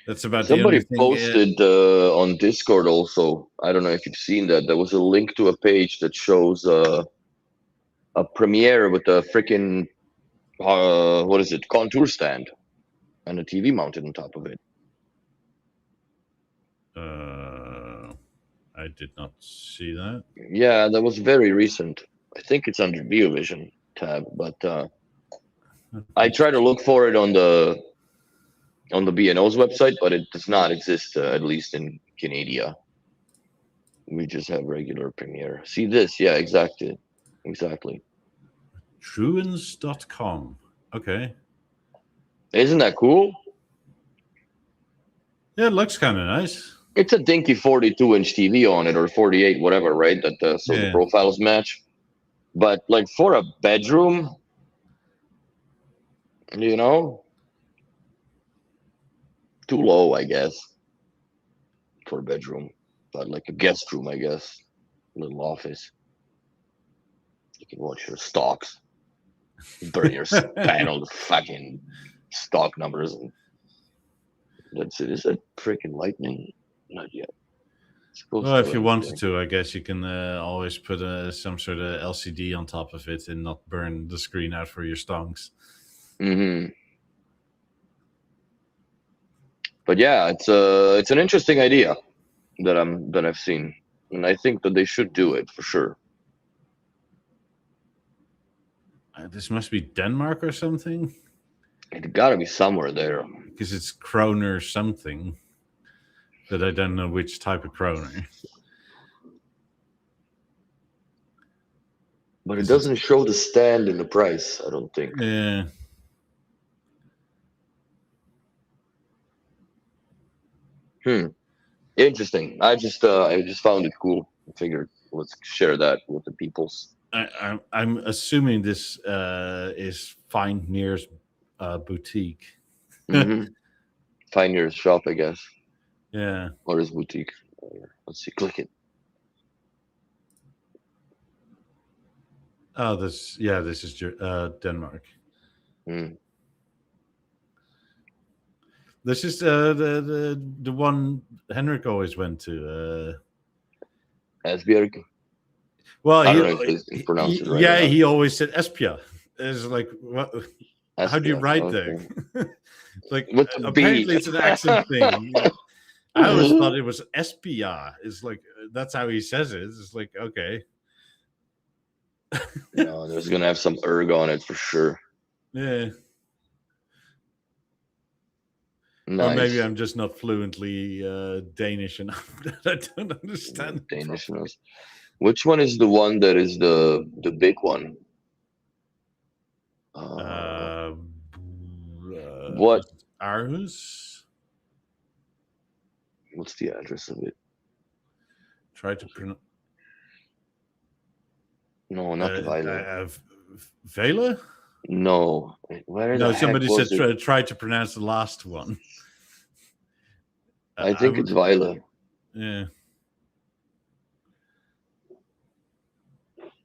That's about somebody the only thing, posted on Discord also. I don't know if you've seen that. There was a link to a page that shows a premiere with a freaking what is it, contour stand and a TV mounted on top of it. I did not see that. Yeah, that was very recent. I think it's under BioVision tab, but I try to look for it on the B&O's website, but it does not exist, at least in Canada. We just have regular Premiere. See this? Yeah, exactly. Truans.com. Okay. Isn't that cool? Yeah, it looks kind of nice. It's a dinky 42-inch TV on it, or 48, whatever, right? That so the profiles match. But like for a bedroom, too low, I guess, for a bedroom. But like a guest room, I guess, a little office. You can watch your stocks, burn your panel, the fucking stock numbers, and that's it. Is that freaking lightning? Not yet. Well, if you wanted to, I guess you can always put some sort of LCD on top of it and not burn the screen out for your stonks. Mm-hmm. But yeah, it's an interesting idea that I've seen, and I think that they should do it for sure. This must be Denmark or something. It got to be somewhere there because it's kroner something. But I don't know which type of kroner. But it doesn't show the stand in the price, I don't think. Yeah. Interesting. I just found it cool. I figured let's share that with the peoples. I'm assuming this is Find Near's boutique. Mm-hmm. Find Near's shop, I guess. Yeah. Or his boutique. Let's see. Click it. Oh, this is Denmark. This is the one Henrik always went to. Esbjerg. Well, he pronounced it right. Yeah, he always said Espia. It's like, what? Esbjerg, how do you write okay. there? Like, B. apparently it's an accent thing. I always thought it was Espia. It's like, that's how he says it. It's like, okay. No, there's gonna have some erg on it for sure. Yeah. Nice. Or maybe I'm just not fluently Danish enough that I don't understand Danish. Which one is the one that is the big one? What? Aarhus? What's the address of it? Try to pronounce. No, not Vejle. Vejle? No. Where? No, somebody said try to pronounce the last one. I think it's Vejle. Yeah.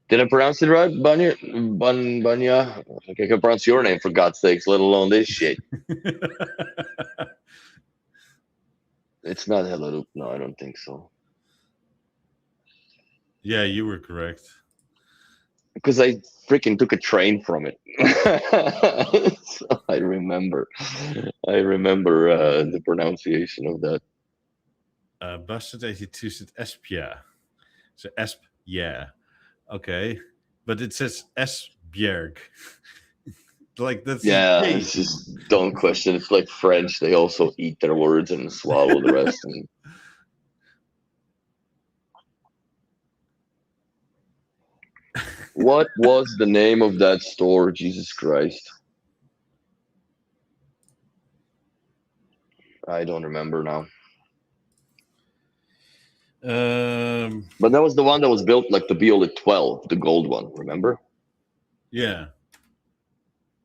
Did I pronounce it right, Banya? I can pronounce your name for God's sakes, let alone this shit. It's not Hellerup. No, I don't think so. Yeah, you were correct. Because I freaking took a train from it. So I remember the pronunciation of that. Bastard 82 zit Espia. So Esp, yeah. Okay. But it says Esbjerg. Like, that's Yeah, G. it's just don't question. It's like French; they also eat their words and swallow the rest. And what was the name of that store? Jesus Christ, I don't remember now. But that was the one that was built like the Violet 12, the gold one. Remember? Yeah.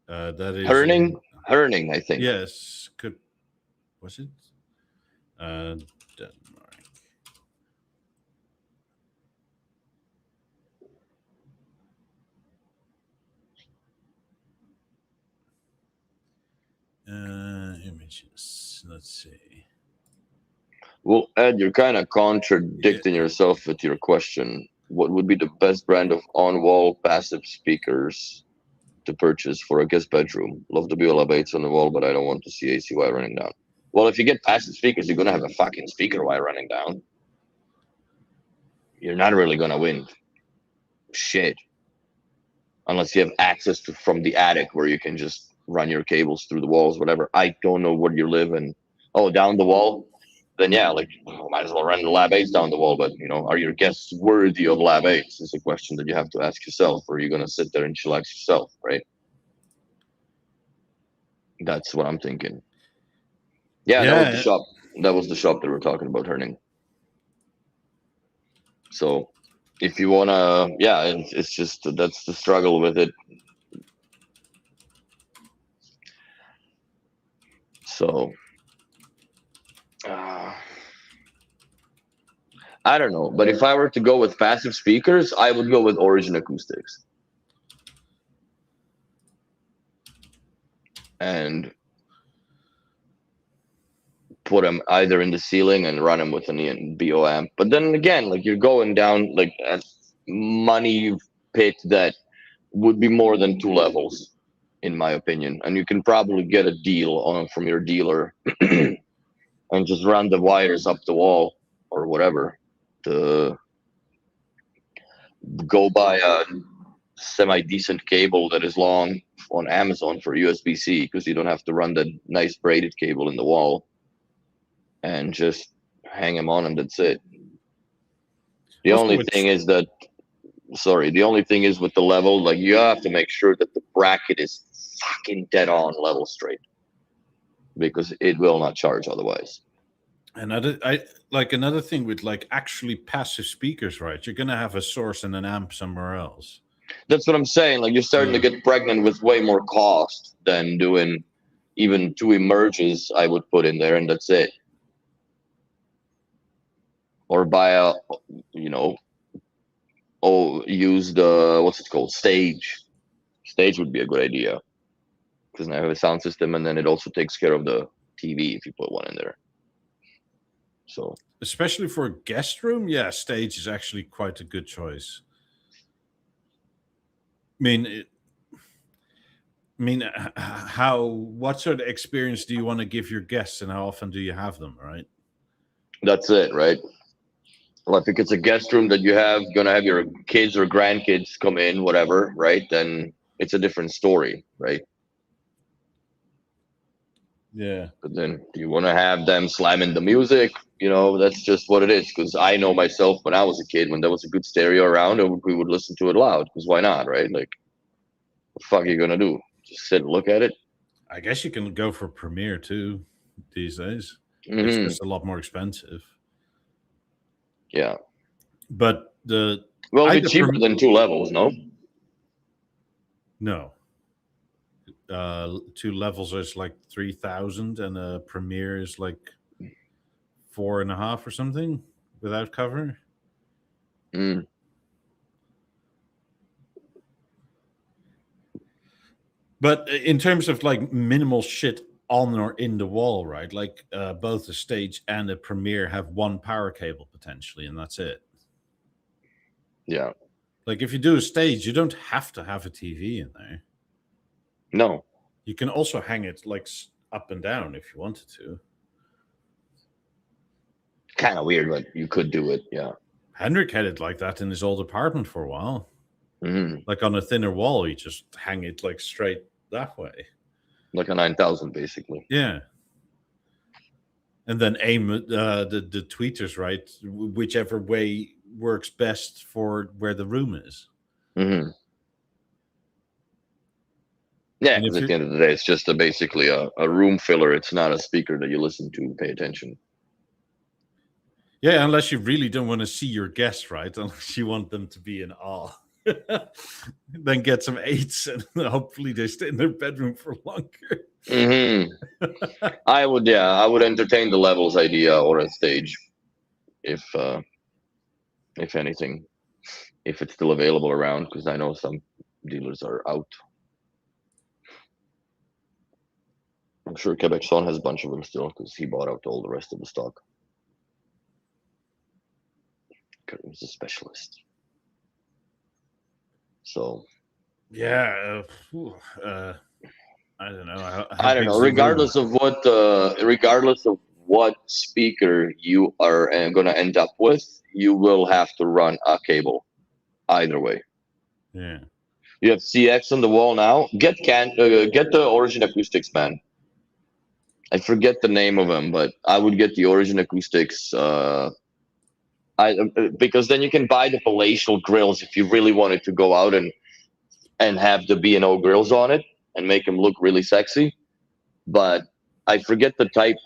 That is Herning, I think. Yes. Was it? Denmark. Images. Let's see. Well, Ed, you're kind of contradicting yourself with your question. What would be the best brand of on-wall passive speakers to purchase for a guest bedroom? Love the Biola baits on the wall, but I don't want to see AC wire running down. Well, if you get passive speakers, you're gonna have a fucking speaker wire running down. You're not really gonna win shit unless you have access to from the attic where you can just run your cables through the walls, whatever. I don't know where you live, and down the wall. Then yeah, like might as well run the Lab 8s down the wall. But are your guests worthy of Lab 8s? Is a question that you have to ask yourself. Or are you gonna sit there and chillax yourself, right? That's what I'm thinking. Yeah, that was the shop. That was the shop that we're talking about, Herning. So, if you wanna, yeah, it's just that's the struggle with it. So, I don't know, but if I were to go with passive speakers, I would go with Origin Acoustics. And put them either in the ceiling and run them with an BO amp. But then again, like you're going down like a money pit that would be more than 2 levels, in my opinion. And you can probably get a deal on from your dealer and just run the wires up the wall or whatever to go buy a semi-decent cable that is long on Amazon for USB-C, because you don't have to run that nice braided cable in the wall, and just hang them on and that's it. The only thing is with the level, like you have to make sure that the bracket is fucking dead on level straight, because it will not charge otherwise. Another thing with like actually passive speakers, right? You're gonna have a source and an amp somewhere else. That's what I'm saying. Like you're starting to get pregnant with way more cost than doing even 2 emerges I would put in there, and that's it. Or buy use the, what's it called? Stage. Stage would be a good idea, because now I have a sound system, and then it also takes care of the TV if you put one in there. So especially for a guest room, yeah, Stage is actually quite a good choice. What sort of experience do you want to give your guests, and how often do you have them, right? That's it, right? Well, if it's a guest room that gonna have your kids or grandkids come in, whatever, right? Then it's a different story, right? Yeah. But then do you want to have them slamming the music? That's just what it is. Because I know myself, when I was a kid, when there was a good stereo around, we would listen to it loud. Because why not, right? Like, what the fuck are you gonna do? Just sit and look at it? I guess you can go for Premiere too these days. Mm-hmm. It's just a lot more expensive. Yeah. But it's cheaper than 2 levels, no? No. 2 levels is like 3,000, and a Premiere is like 4.5 or something without cover. But in terms of like minimal shit on or in the wall, right? Like both the Stage and the Premiere have one power cable potentially, and that's it. Yeah. Like if you do a stage, you don't have to have a TV in there. No. You can also hang it like up and down if you wanted to. Kind of weird, but you could do it. Yeah. Hendrik had it like that in his old apartment for a while. Like on a thinner wall, you just hang it like straight that way. Like a 9000, basically. Yeah. And then aim the tweeters, right? Whichever way works best for where the room is. Yeah, because at the end of the day, it's just basically a room filler. It's not a speaker that you listen to, pay attention. Yeah, unless you really don't want to see your guests, right? Unless you want them to be in awe. Then get some 8s and hopefully they stay in their bedroom for longer. I would entertain the levels idea or a stage, if anything, if it's still available around, because I know some dealers are out. I'm sure Quebec Son has a bunch of them still because he bought out all the rest of the stock. He's a specialist. So yeah, I don't know. I don't know. Regardless of what speaker you are going to end up with, you will have to run a cable. Either way. Yeah. You have CX on the wall now. Get the Origin Acoustics, man. I forget the name of them, but I would get the Origin Acoustics. Because then you can buy the palatial grills if you really wanted to go out and have the B&O grills on it and make them look really sexy. But I forget the type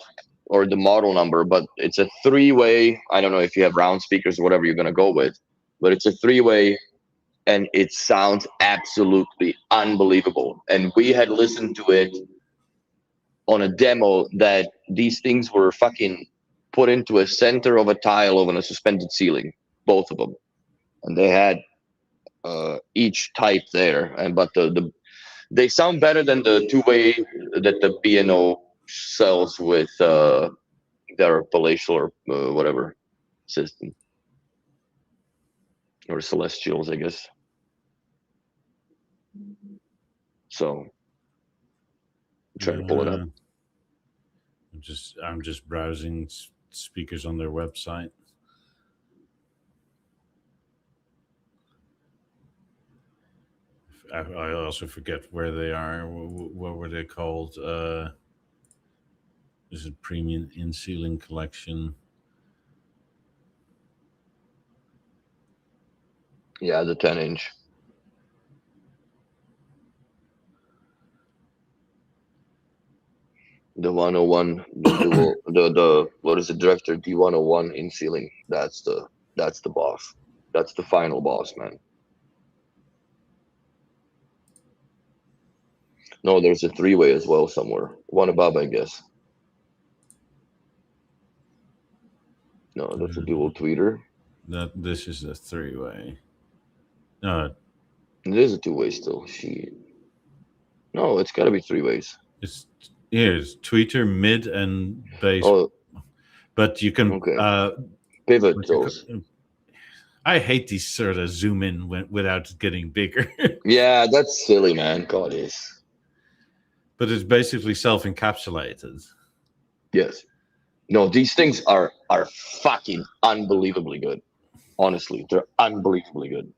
or the model number, but it's a 3-way. I don't know if you have round speakers or whatever you're going to go with, but it's a 3-way and it sounds absolutely unbelievable. And we had listened to it on a demo that these things were fucking put into a center of a tile on a suspended ceiling, both of them. And they had each type there, but they sound better than the 2-way that the B&O sells with their palatial or whatever system, or celestials, I guess. So I'm trying to pull it up. I'm just browsing speakers on their website. I also forget where they are. What were they called? Is it Premium In Ceiling Collection? Yeah, the 10-inch. The 101, the what is it, Director D101 in ceiling. That's the boss. That's the final boss, man. No, there's a 3-way as well somewhere. One above, I guess. No, that's a dual tweeter. This is a 3-way. No, it is a 2-way still. No, it's got to be 3 ways. It's tweeter, mid, and bass. Oh, but you can pivot those. I hate these sort of zoom in without getting bigger. Yeah, that's silly, man. God is. But it's basically self-encapsulated. Yes. No, these things are fucking unbelievably good. Honestly, they're unbelievably good.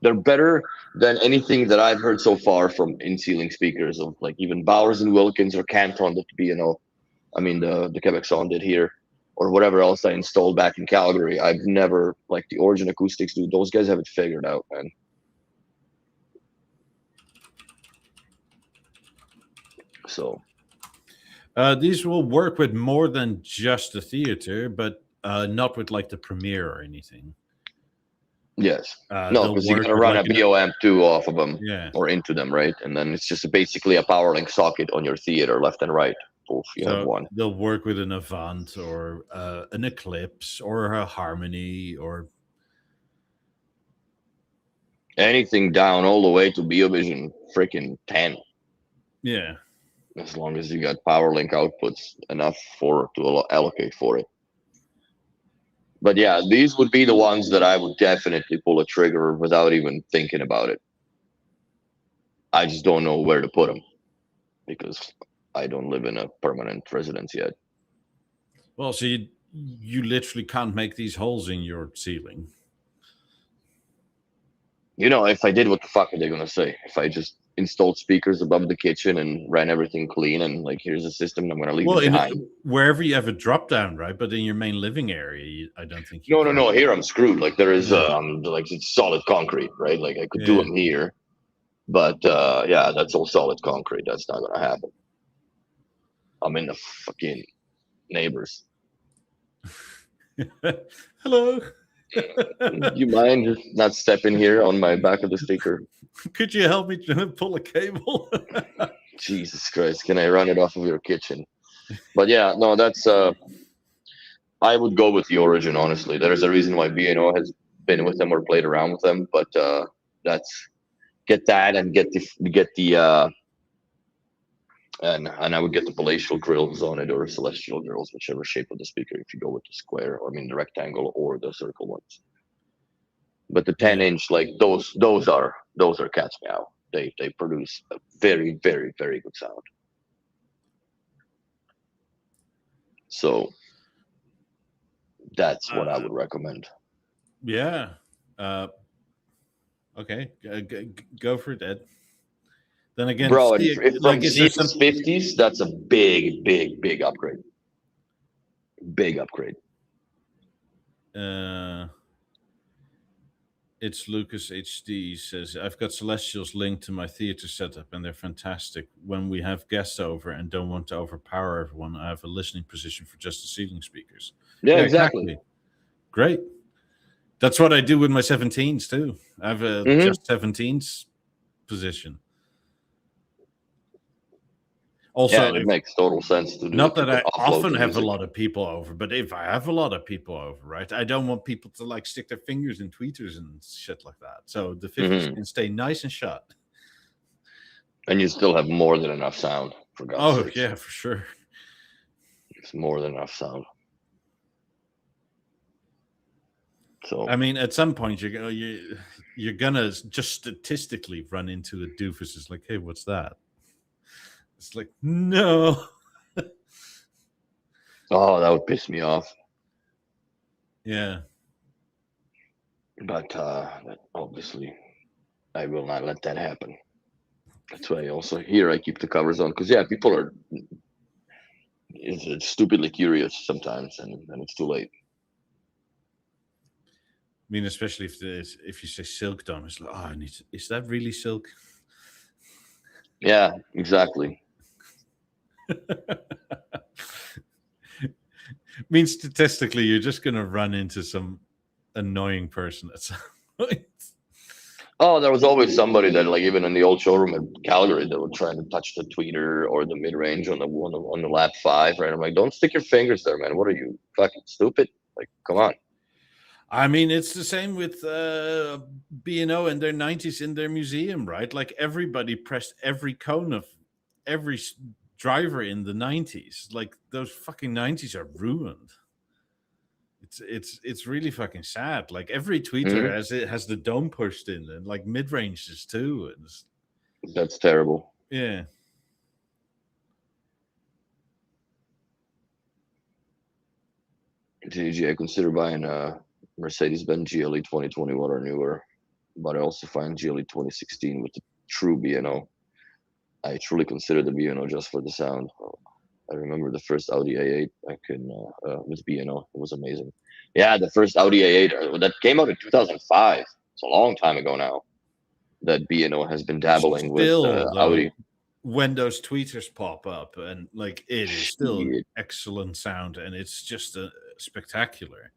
They're better than anything that I've heard so far from in-ceiling speakers of like even Bowers and Wilkins or Canton that the Quebec Son did here, or whatever else I installed back in Calgary. I've never, like the Origin Acoustics, dude. Those guys have it figured out, man. So these will work with more than just the theater, but not with like the Premiere or anything. Yes. No, because you're gonna run a BOM2 off of them, or into them, right? And then it's just basically a power link socket on your theater, left and right. Both you have one. They'll work with an Avant or an Eclipse or a Harmony or anything down all the way to BioVision freaking 10. Yeah. As long as you got power link outputs enough to allocate for it. But yeah, these would be the ones that I would definitely pull a trigger without even thinking about it. I just don't know where to put them because I don't live in a permanent residence yet. Well, so you literally can't make these holes in your ceiling. You know, if I did, what the fuck are they gonna say? If I just installed speakers above the kitchen and ran everything clean and like, here's a system, I'm gonna leave it behind. Wherever you have a drop down, right? But in your main living area, I don't think you No. Here I'm screwed. Like there is, like it's solid concrete, right? Like I could do them here, but yeah, that's all solid concrete. That's not gonna happen. I'm in the fucking neighbors. Hello. You mind just not stepping here on my back of the speaker? Could you help me pull a cable? Jesus Christ, can I run it off of your kitchen? But yeah, no, that's I would go with the Origin, honestly. There's a reason why B&O has been with them or played around with them, but that's get that and get the and I would get the palatial grills on it or celestial grills, whichever shape of the speaker, if you go with the square, or I mean the rectangle or the circle ones. But the 10-inch, like those are cat's meow. They produce a very, very, very good sound. So that's what I would recommend. Yeah. Okay. Go for it, Ed. Then again, bro, if from CS 50s, that's a big, big, big upgrade. Big upgrade. It's Lucas HD says, I've got Celestials linked to my theater setup and they're fantastic. When we have guests over and don't want to overpower everyone, I have a listening position for just the ceiling speakers. Yeah, exactly. Great. That's what I do with my 17s too. I have a just 17s position. Also, yeah, it makes total sense to do. Not that I often have a lot of people over, but if I have a lot of people over, right, I don't want people to like stick their fingers in tweeters and shit like that. So the 50s can stay nice and shut. And you still have more than enough sound, for God's sake. Yeah, for sure. It's more than enough sound. So I mean, at some point you're gonna just statistically run into a doofus. It's like, hey, what's that? It's like, no. Oh, that would piss me off. Yeah. But obviously, I will not let that happen. That's why also here I keep the covers on. Because, yeah, people are stupidly curious sometimes, and it's too late. I mean, especially if you say silk dome, it's like, oh, is that really silk? Yeah, exactly. I mean, statistically, you're just going to run into some annoying person at some point. Oh, there was always somebody that, like, even in the old showroom at Calgary, that would try to touch the tweeter or the mid range on the lap 5, right? I'm like, don't stick your fingers there, man. What are you, fucking stupid? Like, come on. I mean, it's the same with B&O and their 90s in their museum, right? Like everybody pressed every cone of every driver in the 90s. Like those fucking 90s are ruined. It's really fucking sad. Like every tweeter has the dome pushed in, and like mid ranges too. That's terrible. Yeah. GG, I consider buying a Mercedes-Benz GLE 2021 or newer, but I also find GLE 2016 with the true B&O. I truly consider the B&O just for the sound. I remember the first Audi A8 with B&O. It was amazing. Yeah, the first Audi A8 that came out in 2005. It's a long time ago now that B&O has been dabbling with Audi. When those tweeters pop up, and like it is still excellent sound, and it's just spectacular.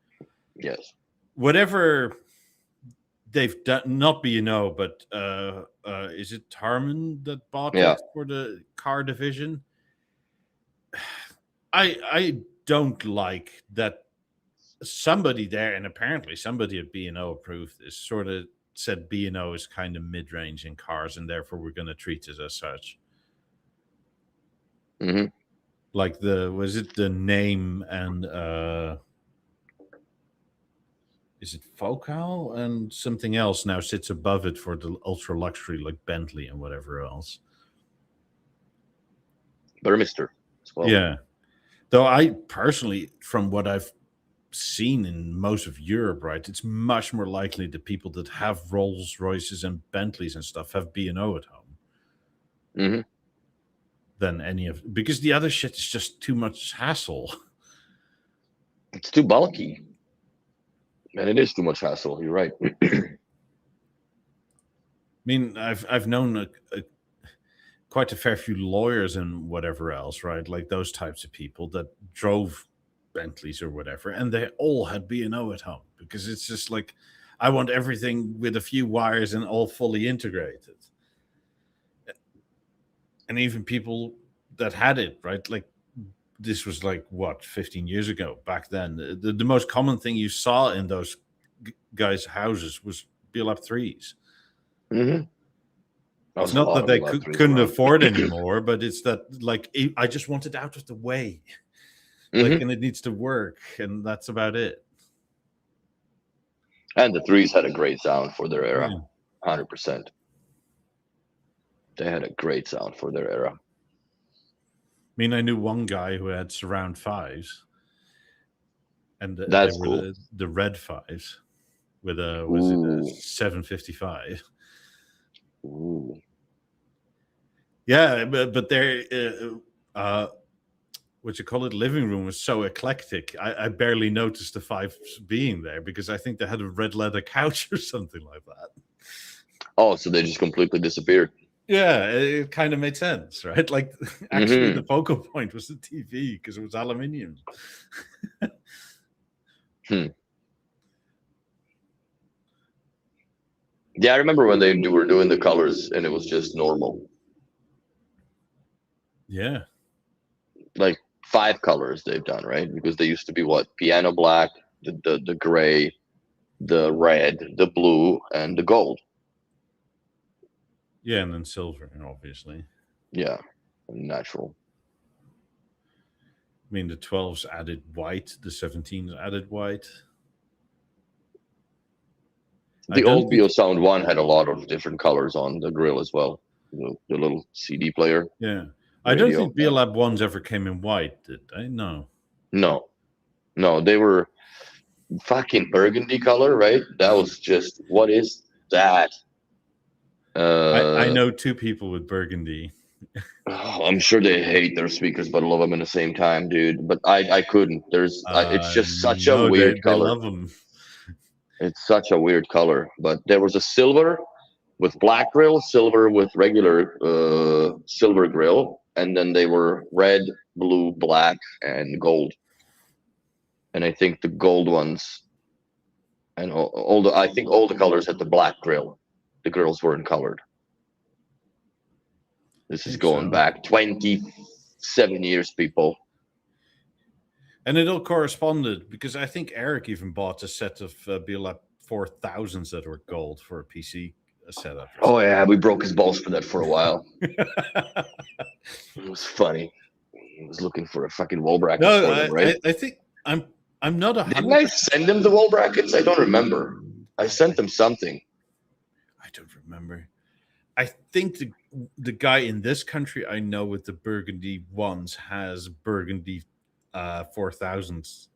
Yes. Whatever they've done, not B&O, but is it Harman that bought it for the car division? I don't like that somebody there, and apparently somebody at B&O approved this, sort of said B&O is kind of mid-range in cars, and therefore we're going to treat it as such. Like was it the name and is it Focal and something else now sits above it for the ultra luxury like Bentley and whatever else. Burmester as well. Yeah. Though I personally, from what I've seen in most of Europe, right, it's much more likely that people that have Rolls Royces and Bentleys and stuff have B&O at home Mm-hmm. than any of, because the other shit is just too much hassle. It's too bulky. And it is too much hassle. You're right. I mean, I've known quite a fair few lawyers and whatever else, right? Like those types of people that drove Bentleys or whatever, and they all had B&O at home because it's just like, I want everything with a few wires and all fully integrated. And even people that had it, right? Like this was like what 15 years ago. Back then, the most common thing you saw in those guys' houses was Beolab 3s. Mm-hmm. It's not that they couldn't afford anymore, but it's that like I just want it out of the way, like, and it needs to work, and that's about it. And the 3s had a great sound for their era, 100%. They had a great sound for their era. I mean, I knew one guy who had surround 5s, and that's cool. The red 5s with a 755. Ooh. Yeah, but their what you call it, living room was so eclectic. I barely noticed the 5s being there because I think they had a red leather couch or something like that. Oh, so they just completely disappeared. Yeah, it kind of made sense, right? Like, actually, the focal point was the TV because it was aluminium. Yeah, I remember when they were doing the colors and it was just normal. Yeah. Like 5 colors they've done, right? Because they used to be what? Piano black, the gray, the red, the blue, and the gold. Yeah, and then silver, obviously. Yeah, natural. I mean, the 12s added white, the 17s added white. The old BeoSound 1 had a lot of different colors on the grill as well. The little CD player. Yeah. I don't think Beolab 1s ever came in white, did they? No. No, they were fucking burgundy color, right? That was just, what is that? I know 2 people with burgundy. I'm sure they hate their speakers, but love them in the same time, dude. But I couldn't. It's just such a weird color. They love them. It's such a weird color. But there was a silver with black grill, silver with regular silver grill, and then they were red, blue, black, and gold. And I think the gold ones, and I think all the colors had the black grill. The grills weren't colored. This is going back 27 years, people. And it all corresponded because I think Eric even bought a set of Beolab 4000s that were gold for a PC setup. Oh yeah, we broke his balls for that for a while. It was funny. He was looking for a fucking wall bracket for them, right? I think I'm not 100%. Didn't I send him the wall brackets? I don't remember. I sent them something. I don't remember. I think the guy in this country I know with the burgundy ones has burgundy 4000s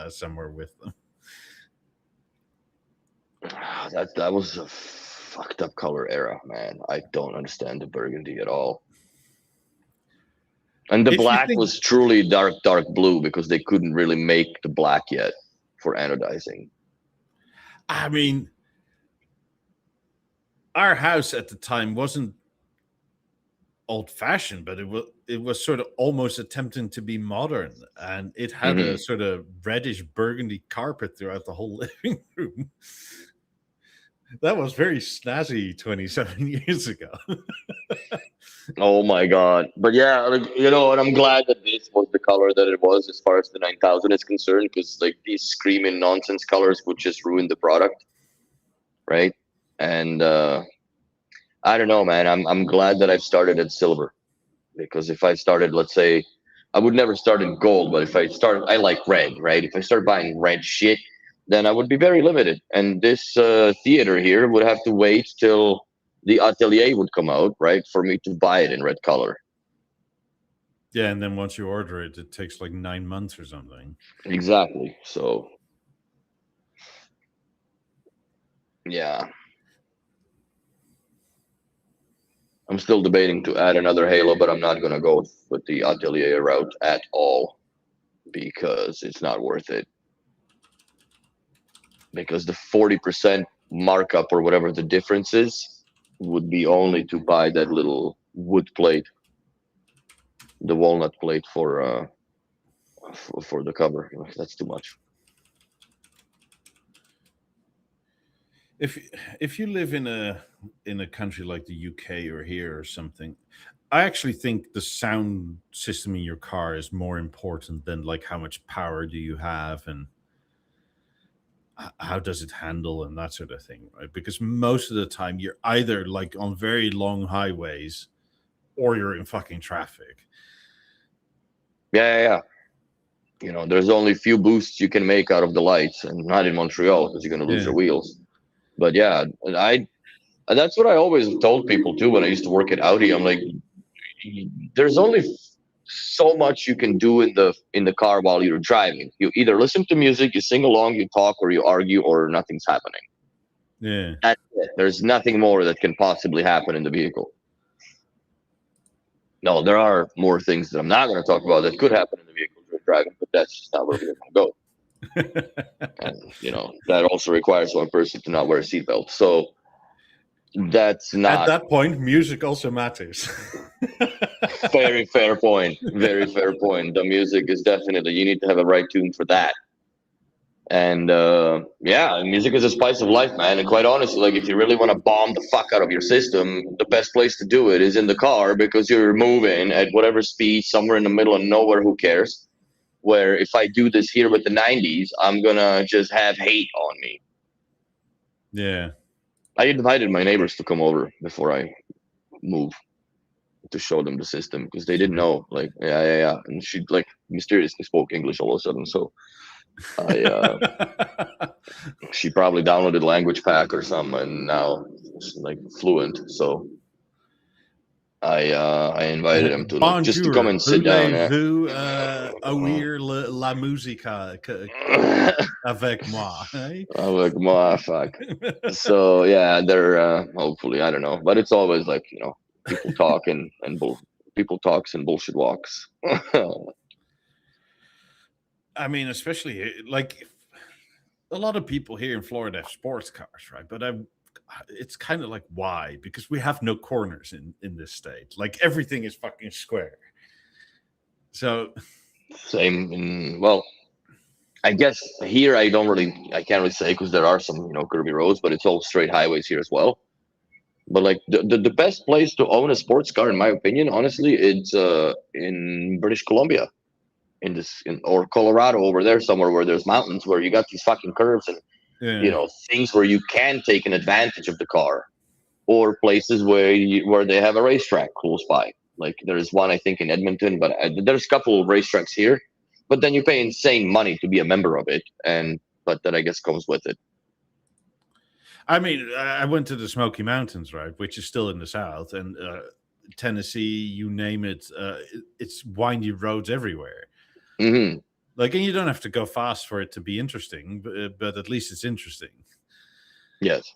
somewhere with them. That was a fucked up color era, man. I don't understand the burgundy at all. And the black was truly dark blue because they couldn't really make the black yet for anodizing. I mean, our house at the time wasn't old-fashioned, but it was sort of almost attempting to be modern, and it had a sort of reddish burgundy carpet throughout the whole living room. That was very snazzy 27 years ago. Oh my god. But yeah, and I'm glad that this was the color that it was as far as the 9000 is concerned, because like these screaming nonsense colors would just ruin the product, right? And I don't know, man. I'm glad that I've started at silver, because if I started, let's say, I would never start in gold, but if I started, I like red, right? If I start buying red shit, then I would be very limited. And this theater here would have to wait till the Atelier would come out, right, for me to buy it in red color. Yeah, and then once you order it, it takes like 9 months or something. Exactly. So, yeah. I'm still debating to add another Halo, but I'm not going to go with the Atelier route at all because it's not worth it. Because the 40% markup or whatever the difference is would be only to buy that little wood plate, the walnut plate for the cover. That's too much. If you live in a country like the UK or here or something, I actually think the sound system in your car is more important than like how much power do you have and how does it handle and that sort of thing, right? Because most of the time you're either like on very long highways or you're in fucking traffic. Yeah. There's only a few boosts you can make out of the lights, and not in Montreal because you're going to lose your wheels. But yeah, that's what I always told people too when I used to work at Audi. I'm like, there's only so much you can do in the car while you're driving. You either listen to music, you sing along, you talk, or you argue, or nothing's happening. Yeah. That's it. There's nothing more that can possibly happen in the vehicle. No, there are more things that I'm not going to talk about that could happen in the vehicle you're driving, but that's just not where we're going to go. And that also requires one person to not wear a seatbelt. So that's not. At that point, music also matters. Very fair point. Very fair point. The music is definitely, you need to have a right tune for that. And music is a spice of life, man. And quite honestly, like if you really want to bomb the fuck out of your system, the best place to do it is in the car because you're moving at whatever speed, somewhere in the middle of nowhere, who cares? Where if I do this here with the 90s, I'm going to just have hate on me. Yeah. I invited my neighbors to come over before I move to show them the system because they didn't know. Like, yeah. And she like mysteriously spoke English all of a sudden. So she probably downloaded Language Pack or something and now she's like fluent. So I invited him to just to come and sit down. Ouvir la musica avec moi. Avec moi, fuck. So yeah, they're hopefully, I don't know, but it's always like people talk and people talks and bullshit walks. I mean, especially like a lot of people here in Florida have sports cars, right? But it's kind of like, why? Because we have no corners in this state. Like everything is fucking square. So same. Well, I guess here I can't really say because there are some curvy roads, but it's all straight highways here as well. But like the best place to own a sports car, in my opinion, honestly, it's in British Columbia, or Colorado over there somewhere where there's mountains where you got these fucking curves and things where you can take an advantage of the car, or places where they have a racetrack close by. Like there's one I think in Edmonton, but there's a couple of racetracks here. But then you pay insane money to be a member of it, but that I guess comes with it. I mean, I went to the Smoky Mountains, right, which is still in the South, and Tennessee, you name it, it's windy roads everywhere. Mm-hmm. Like, and you don't have to go fast for it to be interesting, but at least it's interesting. Yes.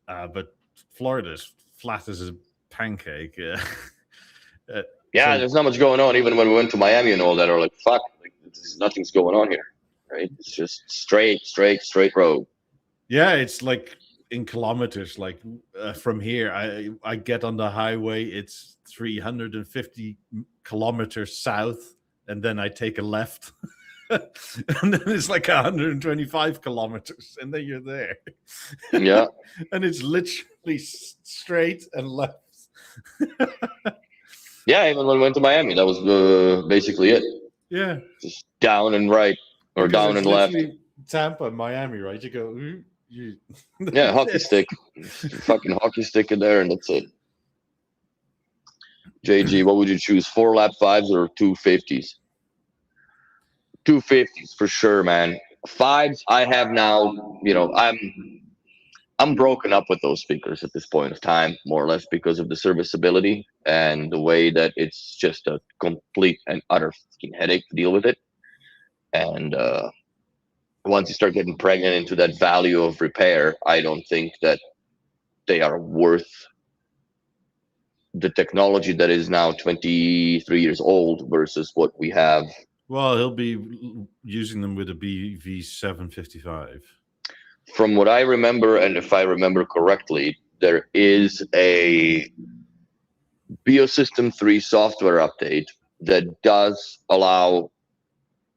But Florida's flat as a pancake. Yeah, there's not much going on. Even when we went to Miami and all that, are like, fuck, like, nothing's going on here, right? It's just straight road. Yeah, it's like in kilometers. Like from here, I get on the highway. It's 350 kilometers south, and then I take a left. And then it's like 125 kilometers, and then you're there. Yeah. And it's literally straight and left. Yeah, even when we went to Miami, that was basically it. Yeah. Just down and right, or because down and left. Tampa, Miami, right? You go. Yeah, hockey stick. Fucking hockey stick in there, and that's it. JG, what would you choose? 4 lap 5s or 250s? 250s for sure, man. Fives, I have now. I'm broken up with those speakers at this point of time, more or less because of the serviceability and the way that it's just a complete and utter fucking headache to deal with it. And once you start getting pregnant into that value of repair, I don't think that they are worth the technology that is now 23 years old versus what we have. Well, he'll be using them with a BV755. From what I remember, and if I remember correctly, there is a BioSystem 3 software update that does allow,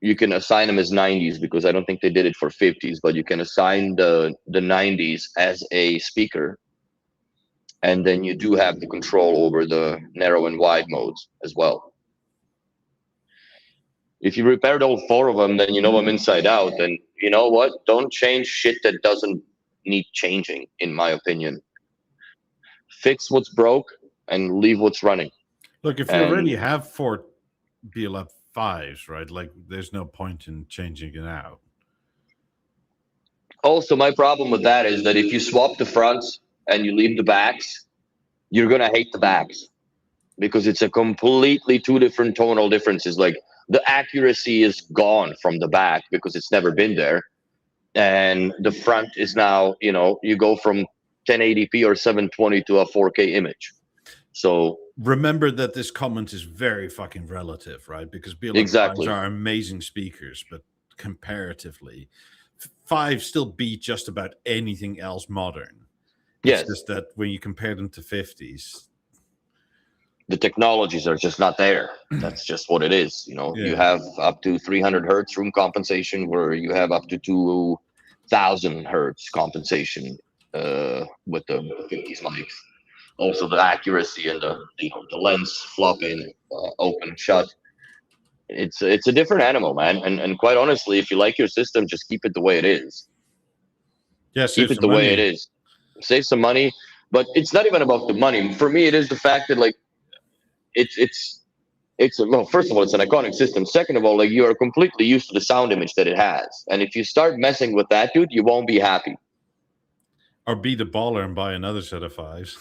you can assign them as 90s, because I don't think they did it for 50s, but you can assign the 90s as a speaker. And then you do have the control over the narrow and wide modes as well. If you repaired all 4 of them, then you know them inside out. And you know what? Don't change shit that doesn't need changing, in my opinion. Fix what's broke and leave what's running. Look, if you already have 4 BLF 5s, right? Like, there's no point in changing it out. Also, my problem with that is that if you swap the fronts and you leave the backs, you're gonna hate the backs, because it's a completely 2 different tonal differences. Like, the accuracy is gone from the back because it's never been there, and the front is now, you go from 1080p or 720 to a 4K image. So remember that this comment is very fucking relative, right? Because BLF exactly 5s are amazing speakers, but comparatively, 5 still beat just about anything else modern. It's just that when you compare them to 50s, the technologies are just not there. That's just what it is. You have up to 300 hertz room compensation, where you have up to 2000 hertz compensation with the 50s mics. Also, the accuracy and the lens flopping open shut. It's a different animal, man. And quite honestly, if you like your system, just keep it the way it is. Yeah, keep it the way it is. Save some money, but it's not even about the money. For me, it is the fact that, like, it's well, first of all, it's an iconic system. Second of all, like, you are completely used to the sound image that it has, and if you start messing with that, dude, you won't be happy. Or be the baller and buy another set of 5s.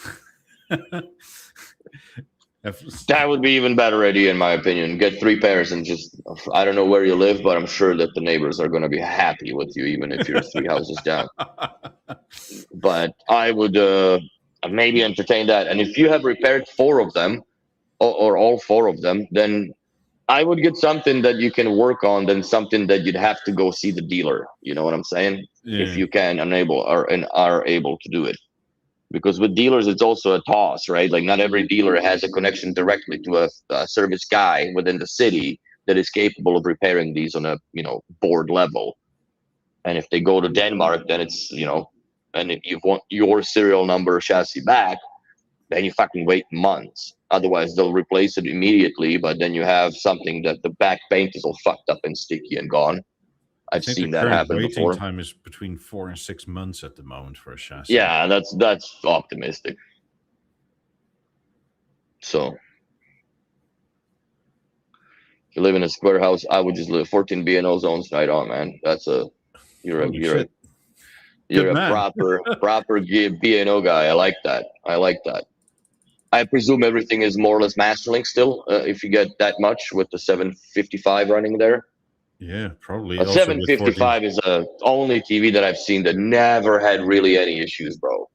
That would be even better idea, in my opinion. Get 3 pairs and just, I don't know where you live, but I'm sure that the neighbors are going to be happy with you, even if you're 3 houses down. But I would maybe entertain that. And if you have repaired 4 of them, or all 4 of them, then I would get something that you can work on than something that you'd have to go see the dealer. You know what I'm saying? Yeah. If you can are able to do it. Because with dealers, it's also a toss, right? Like, not every dealer has a connection directly to a service guy within the city that is capable of repairing these on a, board level. And if they go to Denmark, then it's, and if you want your serial number chassis back, then you fucking wait months. Otherwise, they'll replace it immediately, but then you have something that the back paint is all fucked up and sticky and gone. I've seen that happen before. Waiting time is between 4 and 6 months at the moment for a chassis. Yeah, that's optimistic. So, if you live in a square house, I would just live 14 B&O zones right on, man. That's you're a proper B&O guy. I like that. I presume everything is more or less Masterlink still, if you get that much with the 755 running there. Yeah, probably. A 755 is the only TV that I've seen that never had really any issues, bro.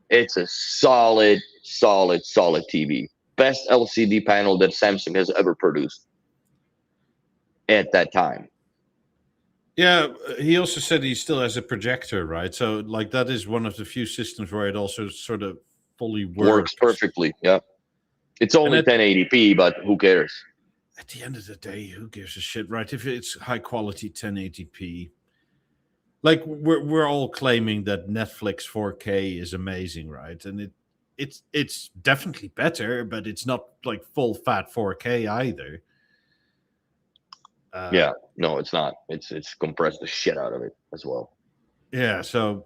It's a solid TV. Best LCD panel that Samsung has ever produced at that time. Yeah, he also said he still has a projector, right? So, like, that is one of the few systems where it also sort of fully works perfectly. Yeah, it's only 1080p, but who cares? At the end of the day, who gives a shit, right? If it's high quality 1080p, like, we're all claiming that Netflix 4K is amazing, right? And it's definitely better, but it's not like full fat 4K either. Yeah, no, it's not. It's compressed the shit out of it as well. Yeah, so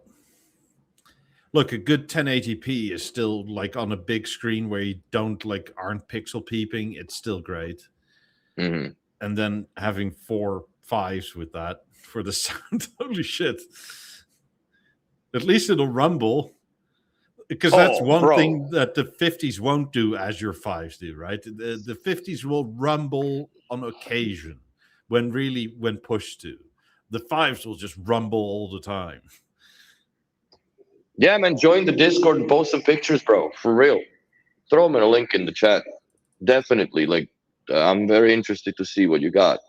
look, a good 1080p is still, like, on a big screen where you aren't pixel peeping. It's still great. Mm-hmm. And then having 4 5s with that for the sound. Holy shit. At least it'll rumble. Because that's one thing that the 50s won't do as your 5s do, right? The 50s will rumble on occasion when pushed to. The 5s will just rumble all the time. Yeah, man, join the Discord and post some pictures, bro. For real. Throw them in a link in the chat. Definitely. Like, I'm very interested to see what you got.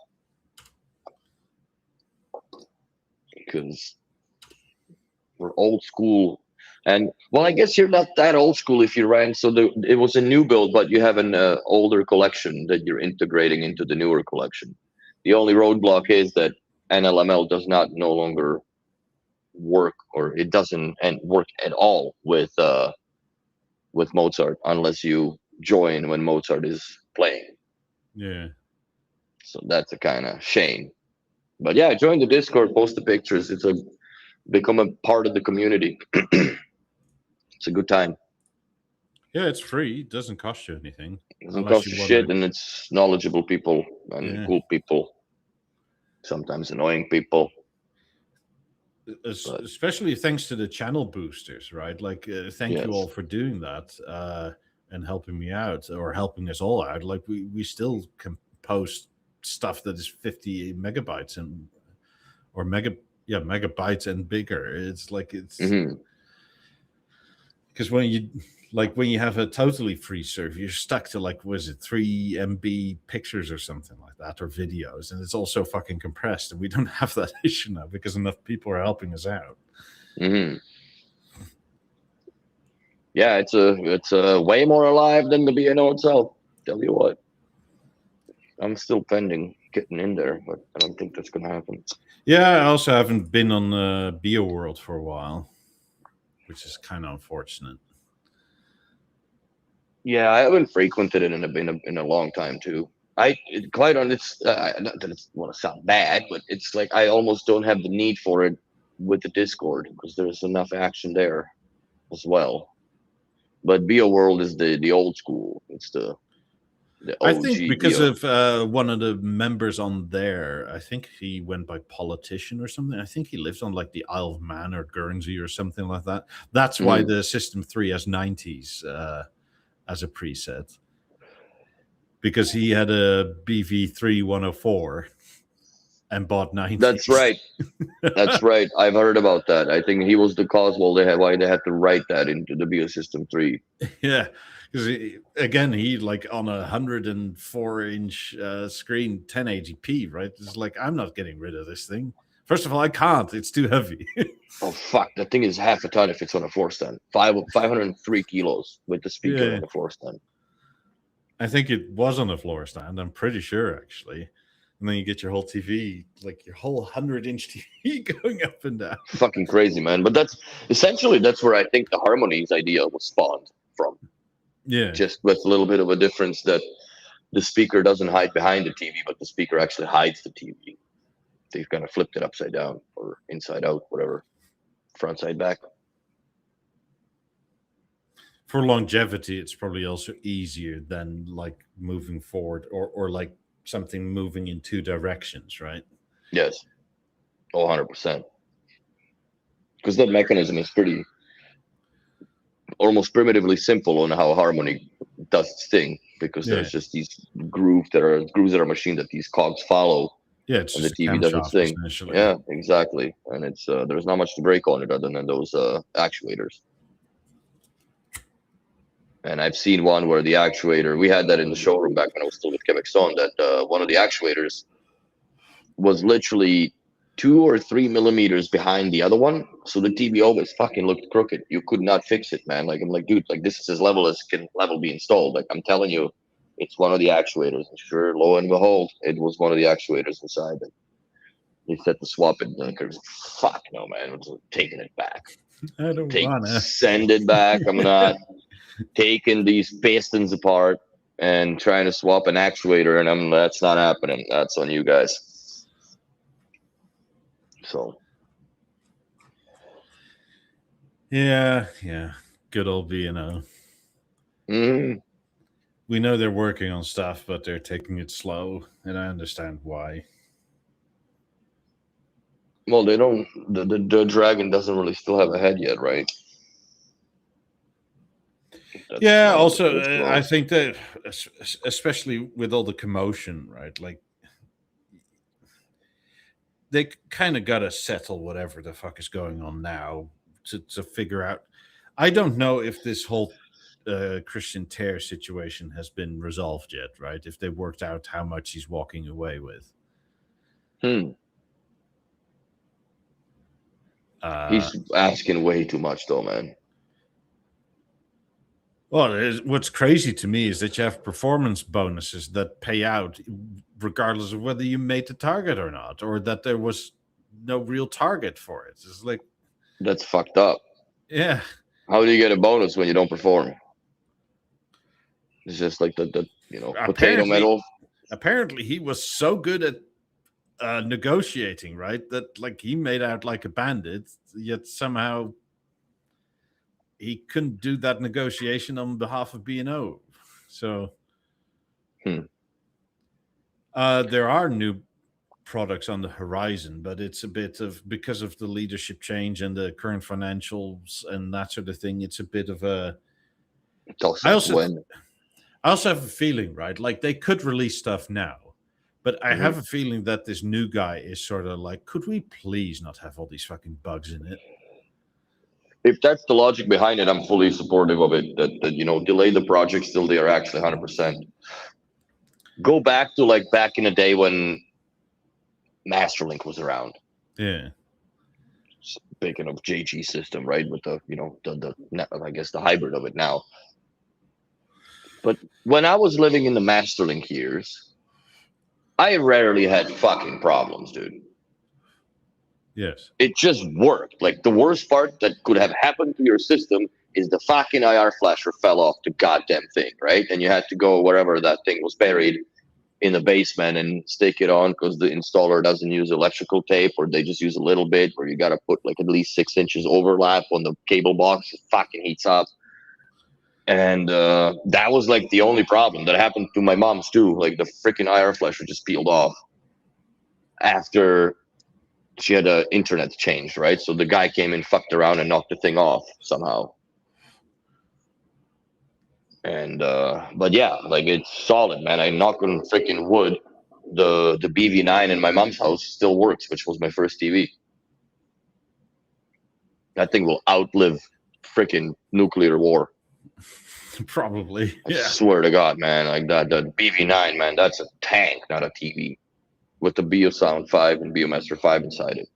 Because we're old school. And, well, I guess you're not that old school if you ran. So it was a new build, but you have an older collection that you're integrating into the newer collection. The only roadblock is that NLML does not no longer work, or it doesn't work at all with Mozart unless you join when Mozart is playing. Yeah. So that's a kind of shame. But yeah, join the Discord, post the pictures. Become a part of the community. It's a good time. Yeah, it's free. It doesn't cost you anything. It doesn't cost you shit, and it's knowledgeable people and cool people. Sometimes annoying people. Especially thanks to the channel boosters, right? Like, thank you all for doing that and helping me out, or helping us all out. Like, we still can post stuff that is 50 megabytes or megabytes and bigger. It's like because when you have a totally free server, you're stuck to 3 MB pictures or something like that, or videos, and it's all so fucking compressed, and we don't have that issue now because enough people are helping us out. Yeah, it's way more alive than the BNO itself. Tell you what, I'm still pending getting in there, but I don't think that's gonna happen. Yeah, I also haven't been on BeoWorld for a while, which is kind of unfortunate. Yeah, I haven't frequented it in a long time too. Quite honest, not that it's want to sound bad, but it's like I almost don't have the need for it with the Discord because there's enough action there as well. But BeoWorld is the old school. It's the OG. I think because of one of the members on there, I think he went by politician or something. I think he lives on the Isle of Man or Guernsey or something like that. That's why the System 3 has 90s as a preset, because he had a BV3 104 and bought 90s. That's right. That's right. I've heard about that. I think he was the cause why they had to write that into the BeoSystem 3. Yeah, because again, he on a 104-inch screen, 1080p, right? It's like, I'm not getting rid of this thing. First of all, I can't. It's too heavy. Oh, fuck. That thing is half a ton if it's on a floor stand. 503 kilos with the speaker on the floor stand. I think it was on a floor stand. I'm pretty sure, actually. And then you get your whole TV, your whole 100-inch TV going up and down. Fucking crazy, man. But that's where I think the Harmonies idea was spawned from. Yeah. Just with a little bit of a difference that the speaker doesn't hide behind the TV, but the speaker actually hides the TV. They've kind of flipped it upside down or inside out, whatever. Front side back. For longevity, it's probably also easier than moving forward or something moving in two directions, right? Yes. 100%. Because that mechanism is pretty almost primitively simple on how Harmony does its thing, because there's just these grooves that are machined that these cogs follow. Yeah, it's and the TV does its thing. Yeah, exactly. And it's there's not much to break on it other than those actuators. And I've seen one where the actuator, we had that in the showroom back when I was still with Quebec Son, that one of the actuators was literally 2 or 3 millimeters behind the other one. So the TV always fucking looked crooked. You could not fix it, man. I'm like, dude, this is as level as can level be installed. I'm telling you, it's one of the actuators. And sure, lo and behold, it was one of the actuators inside. And they said to swap it. And fuck no, man. I'm taking it back. I don't want to. Send it back. I'm not taking these pistons apart and trying to swap an actuator. And that's not happening. That's on you guys. So. Yeah. Good old B&O. We know they're working on stuff, but they're taking it slow, and I understand why. Well, they don't. The dragon doesn't really still have a head yet, right? That's Yeah. one of the Also, first I ones. think that, especially with all the commotion, right? Like they kind of got to settle whatever the fuck is going on now to figure out. I don't know if this whole Christian Tear situation has been resolved yet, right? If they worked out how much he's walking away with. He's asking way too much, though, man. Well, what's crazy to me is that you have performance bonuses that pay out regardless of whether you made the target or not, or that there was no real target for it. It's like, That's fucked up. yeah. How do you get a bonus when you don't perform? It's just like the potato medal. Apparently, he was so good at negotiating, right? That like he made out like a bandit, yet somehow he couldn't do that negotiation on behalf of B&O. So there are new products on the horizon, but it's a bit of, because of the leadership change and the current financials and that sort of thing, it's a bit of a. I also have a feeling, right? Like they could release stuff now, but I have a feeling that this new guy is sort of like, could we please not have all these fucking bugs in it? If that's the logic behind it, I'm fully supportive of it. That delay the projects till they are actually 100%. Go back to like back in the day when Masterlink was around. Yeah. Speaking of JG system, right? With the I guess the hybrid of it now. But when I was living in the Masterlink years, I rarely had fucking problems, dude. Yes. It just worked. Like the worst part that could have happened to your system is the fucking IR flasher fell off the goddamn thing, right? And you had to go wherever that thing was buried in the basement and stick it on because the installer doesn't use electrical tape, or they just use a little bit, where you got to put like at least 6 inches overlap on the cable box. It fucking heats up. And that was like the only problem that happened to my mom's too. Like the freaking IR flasher just peeled off after she had a internet changed, right? So the guy came in, fucked around, and knocked the thing off somehow. And but yeah, like it's solid, man. I knock on freaking wood. The BV9 in my mom's house still works, which was my first TV. That thing will outlive freaking nuclear war. Probably. I swear to God, man. Like that, the BV9, man, that's a tank, not a TV, with the BeoSound 5 and BeoMaster 5 inside it.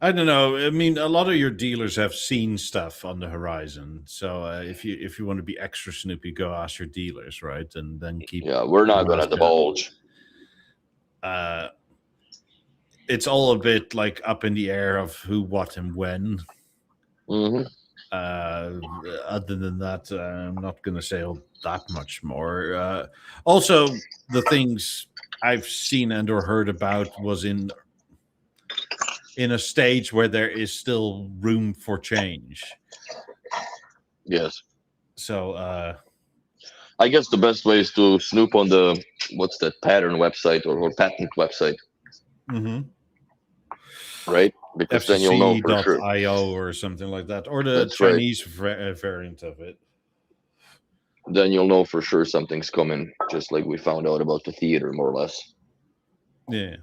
I don't know. I mean, a lot of your dealers have seen stuff on the horizon. So if you want to be extra snoopy, go ask your dealers, right? And then keep. Yeah, we're not gonna divulge. It's all a bit like up in the air of who, what, and when. Other than that, I'm not going to say that much more. Also, the things I've seen and or heard about was in a stage where there is still room for change. Yes. So I guess the best way is to snoop on the what's that pattern website or patent website. Right? Because FCC. then you'll know for sure. .io or something like that, or the Chinese variant of it. Then you'll know for sure something's coming, just like we found out about the theater, more or less. Yeah.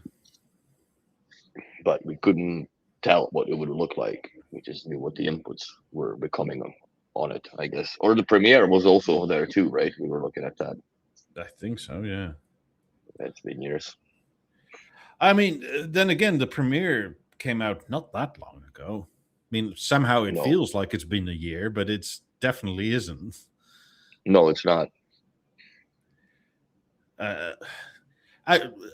But we couldn't tell what it would look like. We just knew what the inputs were becoming on it, I guess. Or the premiere was also there too, right? We were looking at that. I think so, yeah. It's been years. I mean, then again, the premiere came out not that long ago. I mean, somehow it feels like it's been a year, but it's definitely isn't. No, it's not.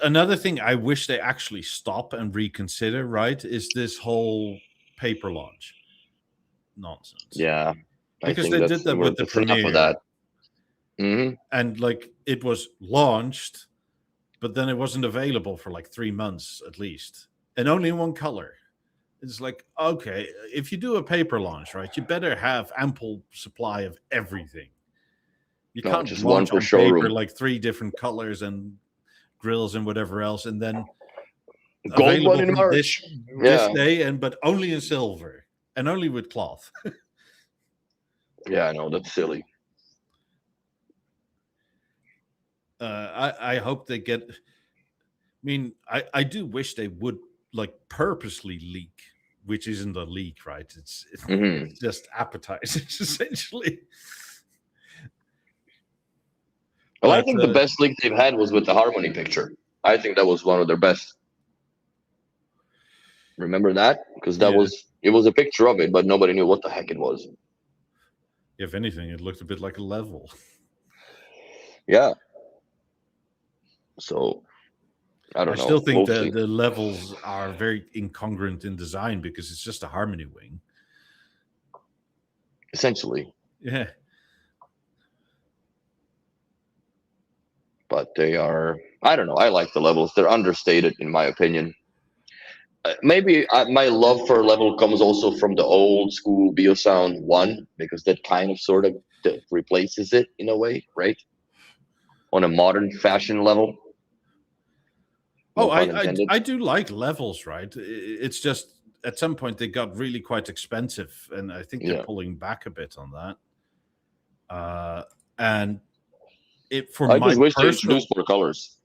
Another thing I wish they actually stop and reconsider, right, is this whole paper launch nonsense. Yeah. Because they did that with the premiere. Of that. And like it was launched, but then it wasn't available for like 3 months at least, and only in one color. It's like, okay, if you do a paper launch, right, you better have ample supply of everything. You can't just launch one per on showroom. paper like 3 different colors and grills and whatever else, and then Gold one available in from March. this Yeah. day, but only in silver and only with cloth. Yeah, I know, that's silly. I hope they get. I mean, I do wish they would like purposely leak, which isn't a leak, right? It's just appetizers essentially. Well, I think the best leak they've had was with the Harmony picture. I think that was one of their best. Remember that? Because it was a picture of it, but nobody knew what the heck it was. If anything, it looked a bit like a level. Yeah. So I don't know. I still think that the levels are very incongruent in design because it's just a Harmony wing. Essentially. Yeah. But they are, I don't know. I like the levels. They're understated, in my opinion. Maybe my love for a level comes also from the old school BeoSound 1, because that kind of sort of replaces it in a way, right? On a modern fashion level. No, I do like levels, right? It's just at some point they got really quite expensive, and I think they're pulling back a bit on that. And I just wish they introduced more colors.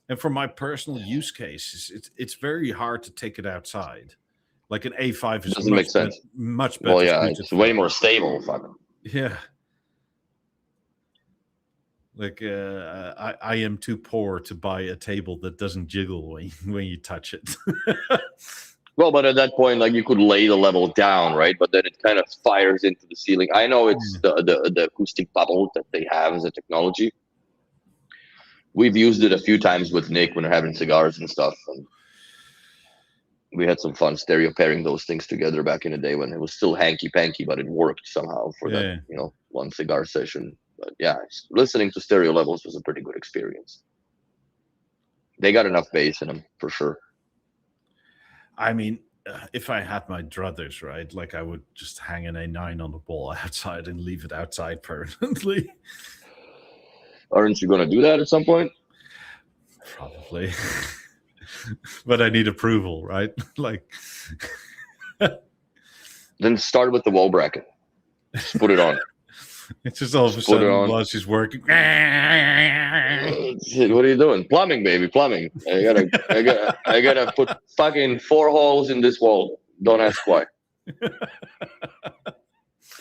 And for my personal use case, it's very hard to take it outside. Like an A5 is doesn't make sense. Much better. Well, yeah, it's way more stable. Yeah. Like I am too poor to buy a table that doesn't jiggle when you touch it. Well, but at that point, like, you could lay the level down, right? But then it kind of fires into the ceiling. I know it's the acoustic bubble that they have as a technology. We've used it a few times with Nick when we're having cigars and stuff. And we had some fun stereo pairing those things together back in the day when it was still hanky-panky, but it worked somehow for that, one cigar session. But yeah, listening to stereo levels was a pretty good experience. They got enough bass in them, for sure. I mean, if I had my druthers, right, like I would just hang an A9 on the wall outside and leave it outside permanently. Aren't you going to do that at some point? Probably. But I need approval, right? Like, then start with the wall bracket. Just put it on. It's just all of a sudden while she's working. What are you doing? Plumbing, baby, plumbing. I gotta put fucking 4 holes in this wall. Don't ask why.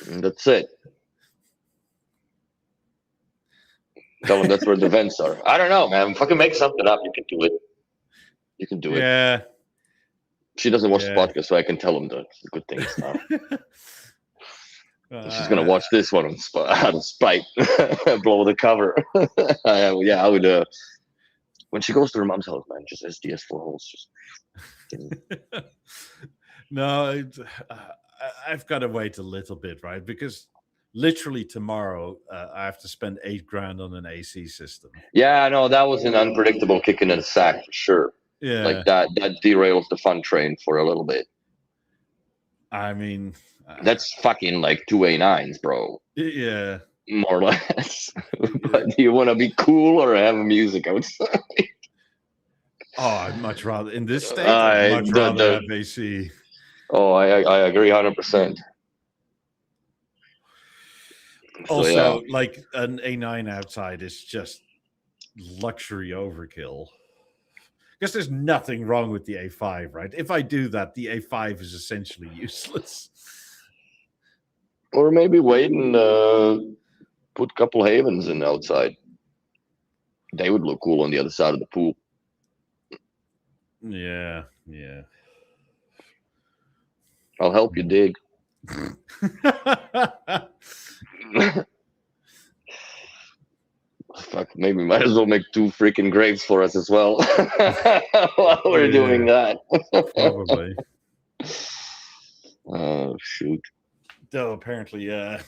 And that's it. Tell them that's where the vents are. I don't know, man. Fucking make something up. You can do it. You can do it. Yeah. She doesn't watch the podcast, so I can tell them the good things now. She's gonna watch this one out of spite, blow the cover. I would. When she goes to her mom's house, man, just SDS 4 holes. No, I've got to wait a little bit, right? Because literally tomorrow, I have to spend $8,000 on an AC system. Yeah, no, that was an unpredictable kick in the sack for sure. Yeah, like that derails the fun train for a little bit. I mean, that's fucking like 2 A9s, bro. Yeah, more or less. But do you want to be cool or have music outside? Oh, I'd much rather in this state. I'd much rather have AC. Oh, I agree 100%. Also, like an A9 outside is just luxury overkill. Because there's nothing wrong with the A5, right? If I do that, the A5 is essentially useless. Or maybe wait and put a couple Havens in outside. They would look cool on the other side of the pool. Yeah. I'll help you dig. Fuck, maybe might as well make 2 freaking graves for us as well while we're doing that. Probably. Oh, shoot. Though apparently, yeah.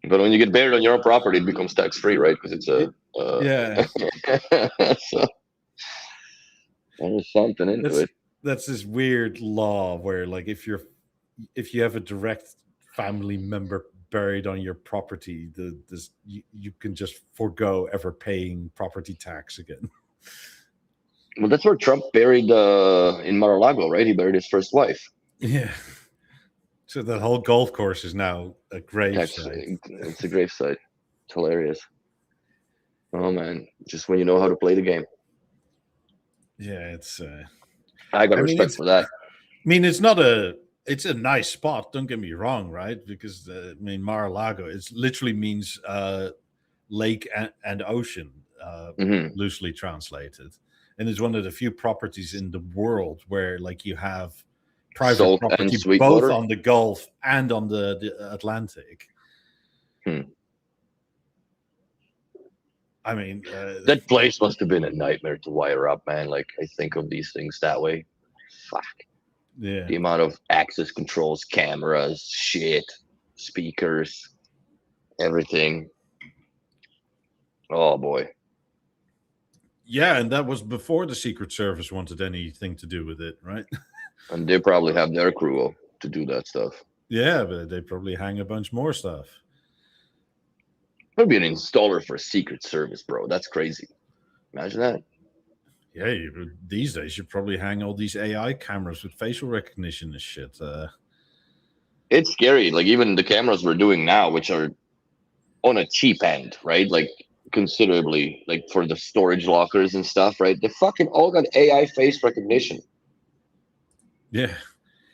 But when you get buried on your own property, it becomes tax-free, right? Because it's a... So, there's something into it. That's this weird law where, like, if you have a direct family member buried on your property, you can just forego ever paying property tax again. Well, that's where Trump buried in Mar-a-Lago, right? He buried his first wife. Yeah. So that whole golf course is now a grave site. It's a grave site. It's hilarious. Oh man, just when you know how to play the game. Yeah, it's. I got respect for that. I mean, it's a nice spot. Don't get me wrong, right? Because I mean, Mar-a-Lago, it literally means lake and ocean, loosely translated, and it's one of the few properties in the world where, like, you have private Salt property and both water? on the Gulf and on the Atlantic. I mean, that place must have been a nightmare to wire up, man. Like, I think of these things that way. Fuck. Yeah. The amount of access controls, cameras, shit, speakers, everything. Oh boy. Yeah, and that was before the Secret Service wanted anything to do with it, right? And they probably have their crew to do that stuff. Yeah, but they probably hang a bunch more stuff. Could be an installer for a Secret Service, bro. That's crazy. Imagine that. Yeah, these days you probably hang all these AI cameras with facial recognition and shit. It's scary. Like, even the cameras we're doing now, which are on a cheap end, right? Like, considerably, like for the storage lockers and stuff, right? They fucking all got AI face recognition. Yeah.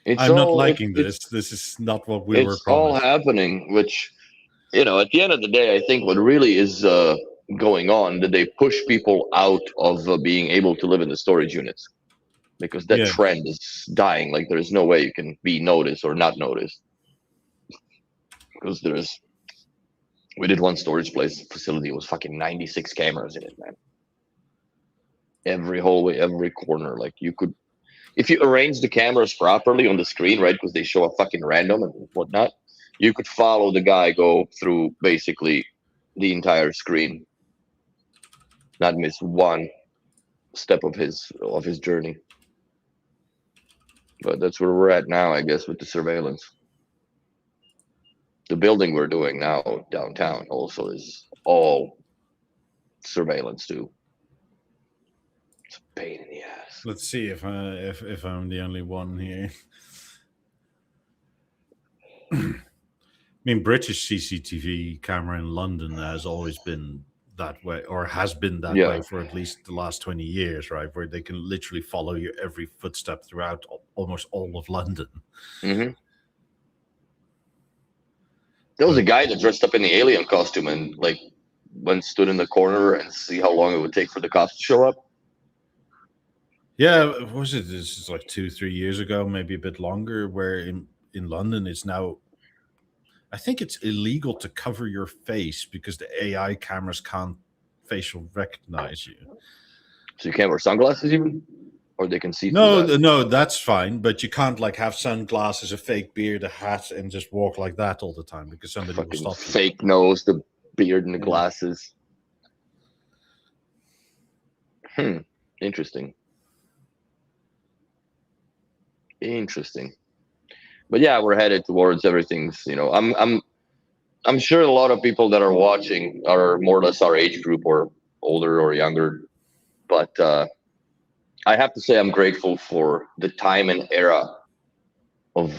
I'm not liking this. This is not what we were promised. It's all happening, which, you know, at the end of the day, I think what really is going on, that they push people out of being able to live in the storage units, because that trend is dying. Like, there's no way you can be noticed or not noticed, because we did one storage place facility. It was fucking 96 cameras in it, man. Every hallway, every corner. Like, you could, if you arrange the cameras properly on the screen, right, because they show a fucking random and whatnot, you could follow the guy go through basically the entire screen, not miss one step of his journey. But that's where we're at now, I guess, with the surveillance. The building we're doing now downtown also is all surveillance too. It's a pain in the ass. Let's see if I'm the only one here. I mean, British CCTV camera in London has always been that way, or has been that way for at least the last 20 years, right? Where they can literally follow your every footstep throughout almost all of London. Mm-hmm. There was a guy that dressed up in the alien costume and, like, stood in the corner and see how long it would take for the cops to show up. Yeah, was it? This is like 2-3 years ago, maybe a bit longer. Where in London, it's now, I think it's illegal to cover your face because the AI cameras can't facial recognize you. So you can't wear sunglasses even? Or they can see? No, that's fine. But you can't, like, have sunglasses, a fake beard, a hat, and just walk like that all the time because somebody will stop you. Fake nose, the beard, and the glasses. Interesting. But yeah, we're headed towards everything's, you know, I'm sure a lot of people that are watching are more or less our age group, or older or younger. But I have to say I'm grateful for the time and era of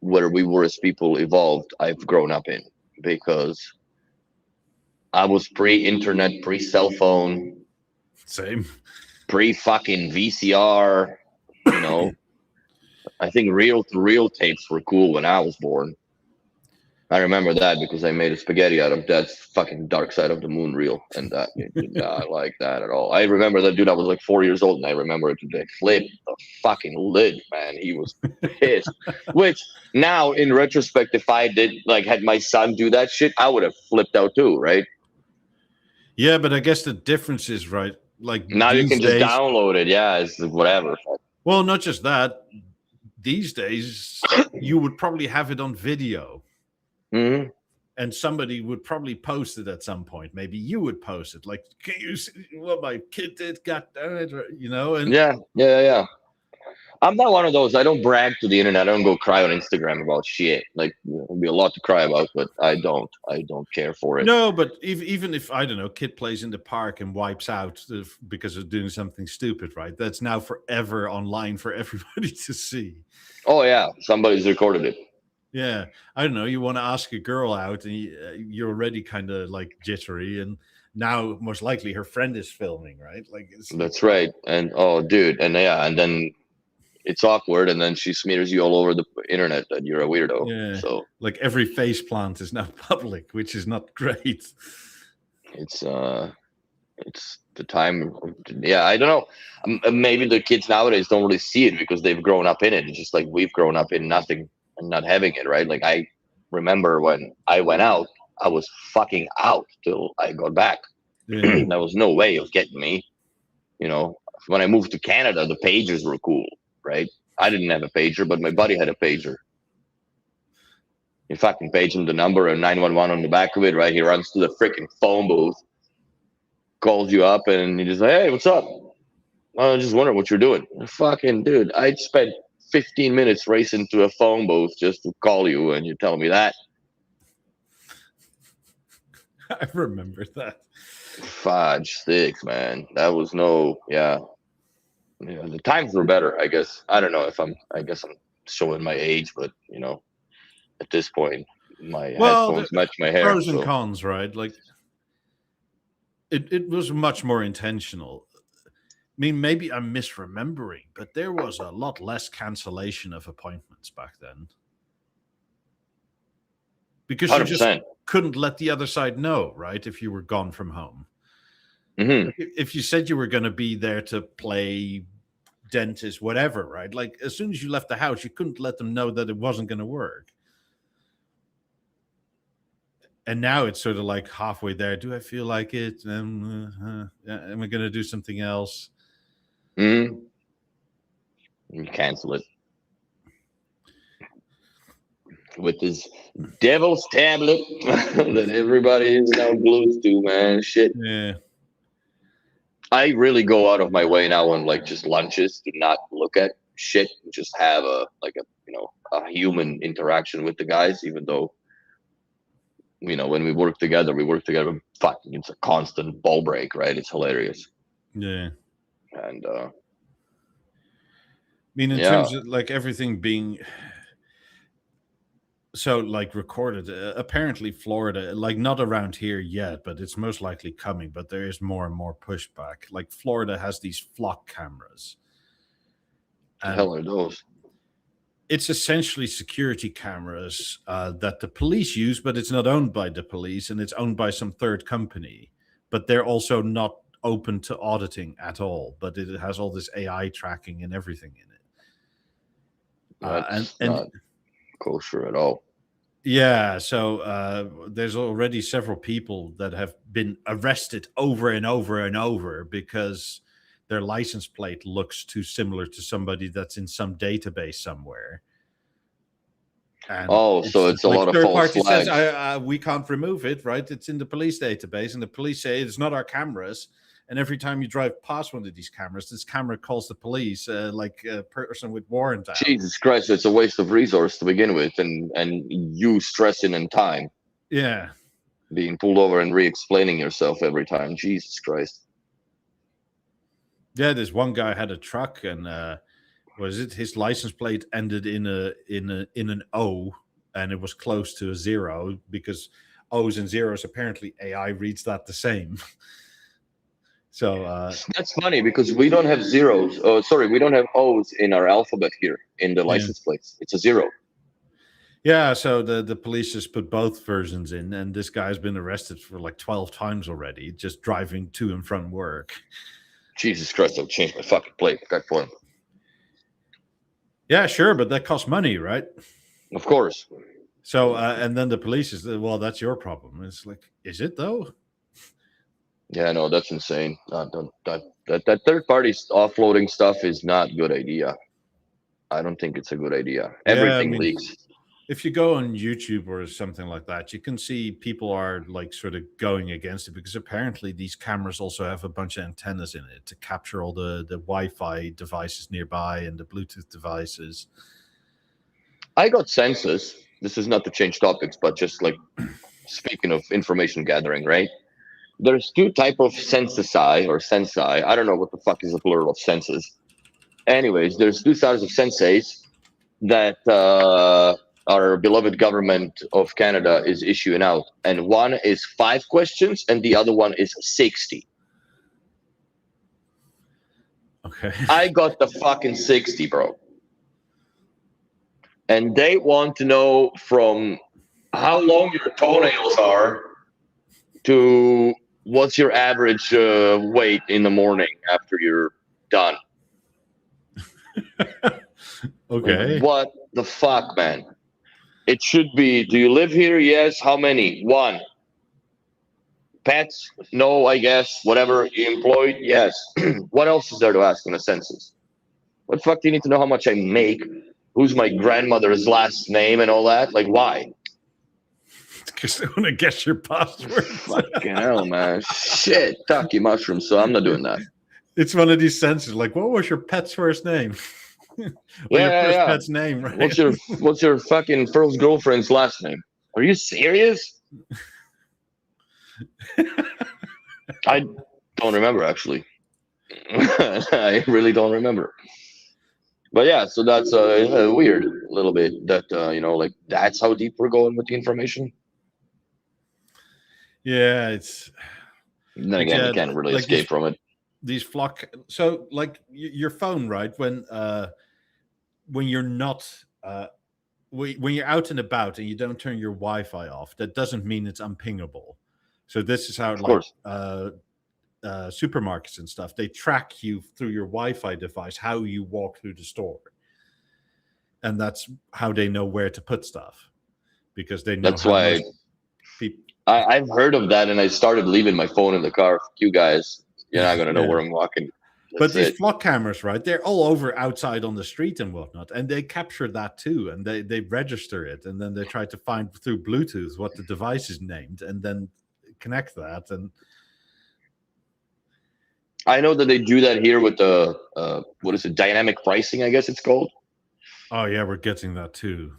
where we were as people evolved. I've grown up in, because I was pre-internet, pre-cell phone. Same. Pre-fucking VCR, you know. I think reel-to-reel tapes were cool when I was born. I remember that because I made a spaghetti out of that fucking Dark Side of the Moon reel, and that did not like that at all. I remember that dude. I was like 4 years old, and I remember it. They flipped the fucking lid, man. He was pissed. Which now, in retrospect, if I did, like, had my son do that shit, I would have flipped out too, right? Yeah, but I guess the difference is, right, like, now you can just download it. Yeah, it's whatever. Well, not just that. These days, you would probably have it on video. Mm-hmm. And somebody would probably post it at some point. Maybe you would post it, like, can you see what my kid did? God damn it, you know? And yeah. I'm not one of those. I don't brag to the internet. I don't go cry on Instagram about shit. Like, there'll be a lot to cry about, but I don't care for it. No, but even if, I don't know, kid plays in the park and wipes out because of doing something stupid, right? That's now forever online for everybody to see. Oh yeah, somebody's recorded it. Yeah, I don't know. You want to ask a girl out, and you're already kind of like jittery, and now most likely her friend is filming, right? Like that's right. And oh, dude, and yeah, and then it's awkward, and then she smears you all over the internet that you're a weirdo. Yeah. So like every face plant is now public, which is not great. It's the time. Yeah, I don't know. Maybe the kids nowadays don't really see it because they've grown up in it. It's just like we've grown up in nothing and not having it, right? Like I remember when I went out, I was fucking out till I got back. Yeah. There was no way of getting me. You know, when I moved to Canada, the pagers were cool, right? I didn't have a pager, but my buddy had a pager. You fucking page him the number and 911 on the back of it, right? He runs to the freaking phone booth, calls you up, and he just like, hey, what's up? I was just wondering what you're doing. Fucking dude, I spent 15 minutes racing to a phone booth just to call you, and you tell me that. I remember that. Fudge sticks, man. That was yeah. The times were better, I guess. I don't know if I guess I'm showing my age, but at this point, my headphones match my hair. Pros and cons, right? Like it was much more intentional. I mean, maybe I'm misremembering, but there was a lot less cancellation of appointments back then. Because 100%. You just couldn't let the other side know, right? If you were gone from home. Mm-hmm. If you said you were going to be there to play dentist, whatever, right? Like as soon as you left the house, you couldn't let them know that it wasn't going to work. And now it's sort of like halfway there. Do I feel like it? Am I going to do something else? Mm-hmm. You cancel it. With this devil's tablet that everybody is now glued to, man. Shit. Yeah. I really go out of my way now on like just lunches to not look at shit and just have a human interaction with the guys, even though when we work together, fucking it's a constant ball break, right? It's hilarious. Yeah. And I mean, in terms of like everything being so like recorded, apparently Florida, like not around here yet, but it's most likely coming, but there is more and more pushback. Like Florida has these flock cameras. The hell are those? It's essentially security cameras that the police use, but it's not owned by the police and it's owned by some third company, but they're also not open to auditing at all, but it has all this AI tracking and everything in it. That's not kosher at all. Yeah, so there's already several people that have been arrested over and over and over because their license plate looks too similar to somebody that's in some database somewhere. And so it's a lot of false flags. Says, we can't remove it, right? It's in the police database, and the police say it's not our cameras. And every time you drive past one of these cameras, this camera calls the police, like a person with warrant out. Jesus Christ, it's a waste of resource to begin with, and you stressing in time. Yeah. Being pulled over and re-explaining yourself every time. Jesus Christ. Yeah, this one guy had a truck, and his license plate ended in an O, and it was close to a 0 because O's and zeros apparently AI reads that the same. So that's funny because we don't have zeros. Oh, sorry, we don't have O's in our alphabet here in the license plates. It's a 0. Yeah, so the police just put both versions in, and this guy's been arrested for like 12 times already, just driving to and from work. Jesus Christ, I'll change my fucking plate. God for him. Yeah, sure, but that costs money, right? Of course. So, and then the police is, well, that's your problem. It's like, is it though? Yeah, no, that's insane. That third party offloading stuff is not a good idea. I don't think it's a good idea. Everything leaks. if you go on YouTube or something like that, you can see people are like sort of going against it because apparently these cameras also have a bunch of antennas in it to capture all the Wi-Fi devices nearby and the Bluetooth devices. I got census. This is not to change topics, but just like speaking of information gathering, right? There's two type of sensi or sensei. I don't know what the fuck is the plural of senses. Anyways, there's two types of senseis that our beloved government of Canada is issuing out, and one is 5 questions, and the other one is 60. Okay. I got the fucking 60, bro. And they want to know from how long your toenails are to what's your average weight in the morning after you're done. Okay. Like, what the fuck, man? It should be, do you live here? Yes. How many? 1. Pets? No, I guess. Whatever. You employed? Yes. What else is there to ask in a census? What the fuck do you need to know how much I make? Who's my grandmother's last name and all that? Like, why? Because they want to guess your password. Fucking hell, man. Shit. Taki mushrooms. So I'm not doing that. It's one of these senses. Like, what was your pet's first name? Your first pet's name, right? What's your fucking first girlfriend's last name? Are you serious? I don't remember, actually. I really don't remember. But yeah, so that's weird a little bit that like that's how deep we're going with the information. Yeah, it's. And then again, you can't really escape from it. These flock. So like your phone, right? When you're not when you're out and about and you don't turn your Wi-Fi off, that doesn't mean it's unpingable. So this is how supermarkets and stuff, they track you through your Wi-Fi device, how you walk through the store, and that's how they know where to put stuff, because they know. That's why I've heard of that, and I started leaving my phone in the car. You guys, you're not gonna know where I'm walking. But these flock cameras, right? They're all over outside on the street and whatnot, and they capture that too, and they register it, and then they try to find through Bluetooth what the device is named, and then connect that. And I know that they do that here with the what is it, dynamic pricing, I guess it's called. Oh yeah, we're getting that too.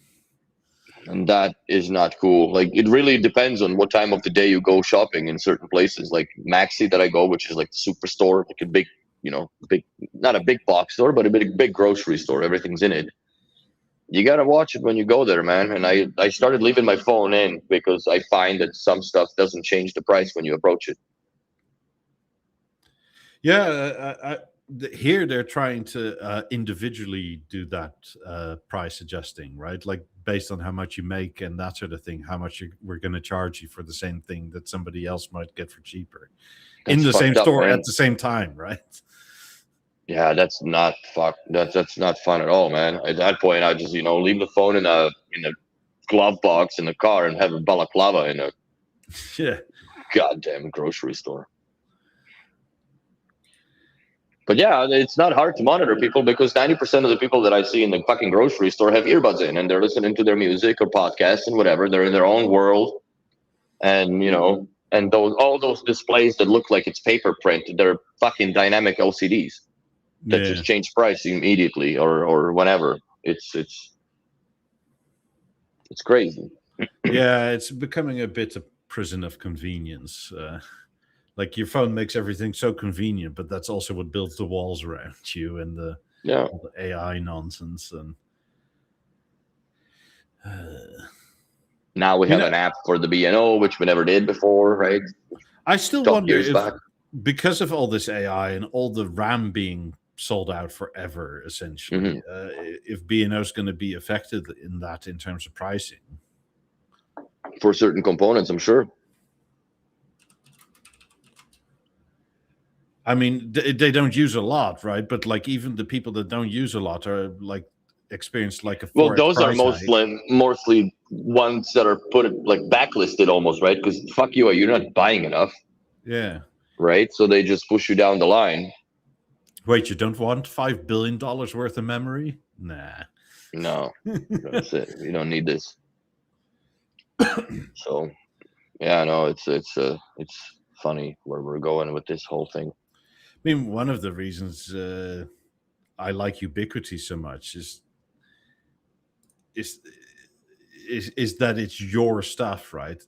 And that is not cool. Like, it really depends on what time of the day you go shopping in certain places. Like Maxi that I go, which is like the superstore, like a big, not a big box store, but a big grocery store. Everything's in it. You got to watch it when you go there, man. And I started leaving my phone in because I find that some stuff doesn't change the price when you approach it. Yeah, here they're trying to individually do that price adjusting, right? Like based on how much you make and that sort of thing, how much we're going to charge you for the same thing that somebody else might get for cheaper in the same store at the same time, right? Yeah, that's not that's not fun at all, man. At that point, I just leave the phone in a glove box in the car and have a balaclava in a goddamn grocery store. But yeah, it's not hard to monitor people because 90% of the people that I see in the fucking grocery store have earbuds in and they're listening to their music or podcasts and whatever. They're in their own world, and and all those displays that look like it's paper print, they're fucking dynamic LCDs that just change price immediately or whenever. It's crazy. Yeah, it's becoming a bit of prison of convenience. Like your phone makes everything so convenient, but that's also what builds the walls around you and the AI nonsense. And now we have an app for the BNO, which we never did before, right? I still wonder if, because of all this AI and all the RAM being sold out forever, essentially, if BNO is going to be affected in that in terms of pricing. For certain components, I'm sure. I mean, they don't use a lot, right? But like even the people that don't use a lot are like experienced like a those are mostly ones that are put like backlisted almost, right? Because fuck you, you're not buying enough. Yeah. Right. So they just push you down the line. Wait, you don't want $5 billion worth of memory? Nah. No, that's it. You don't need this. So yeah, no, it's funny where we're going with this whole thing. I mean, one of the reasons I like Ubiquity so much is is that it's your stuff, right?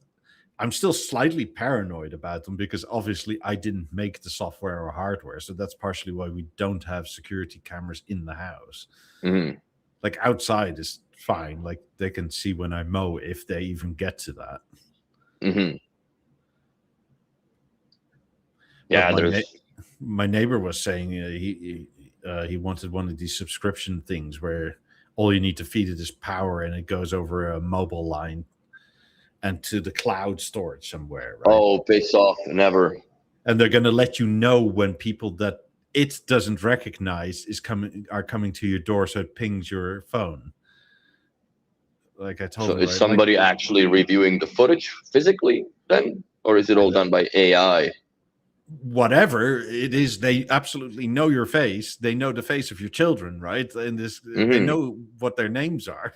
I'm still slightly paranoid about them because obviously I didn't make the software or hardware, so that's partially why we don't have security cameras in the house. Mm-hmm. Like outside is fine, like they can see when I mow if they even get to that. Mm-hmm. Yeah, my neighbor was saying he wanted one of these subscription things where all you need to feed it is power and it goes over a mobile line and to the cloud storage somewhere, right? Oh, piss off, never. And they're going to let you know when people that it doesn't recognize are coming to your door, so it pings your phone. Like I told So him, is right? somebody actually reviewing the footage physically then, or is it all done by AI? Whatever it is, they absolutely know your face. They know the face of your children, right? And they know what their names are.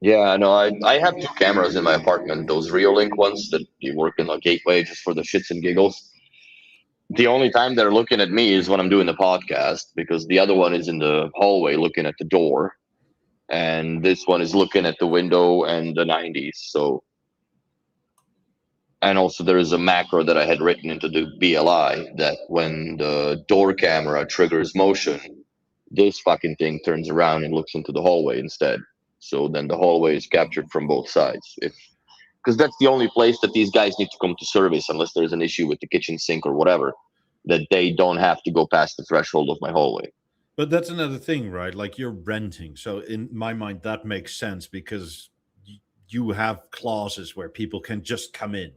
Yeah, no, I have 2 cameras in my apartment, those Reolink ones that you work in a gateway just for the shits and giggles. The only time they're looking at me is when I'm doing the podcast, because the other one is in the hallway looking at the door, and this one is looking at the window and the 90s. So, and also there is a macro that I had written into the BLI that when the door camera triggers motion, this fucking thing turns around and looks into the hallway instead. So then the hallway is captured from both sides. Because that's the only place that these guys need to come to service, unless there's an issue with the kitchen sink or whatever, that they don't have to go past the threshold of my hallway. But that's another thing, right? Like you're renting. So in my mind, that makes sense because you have clauses where people can just come in.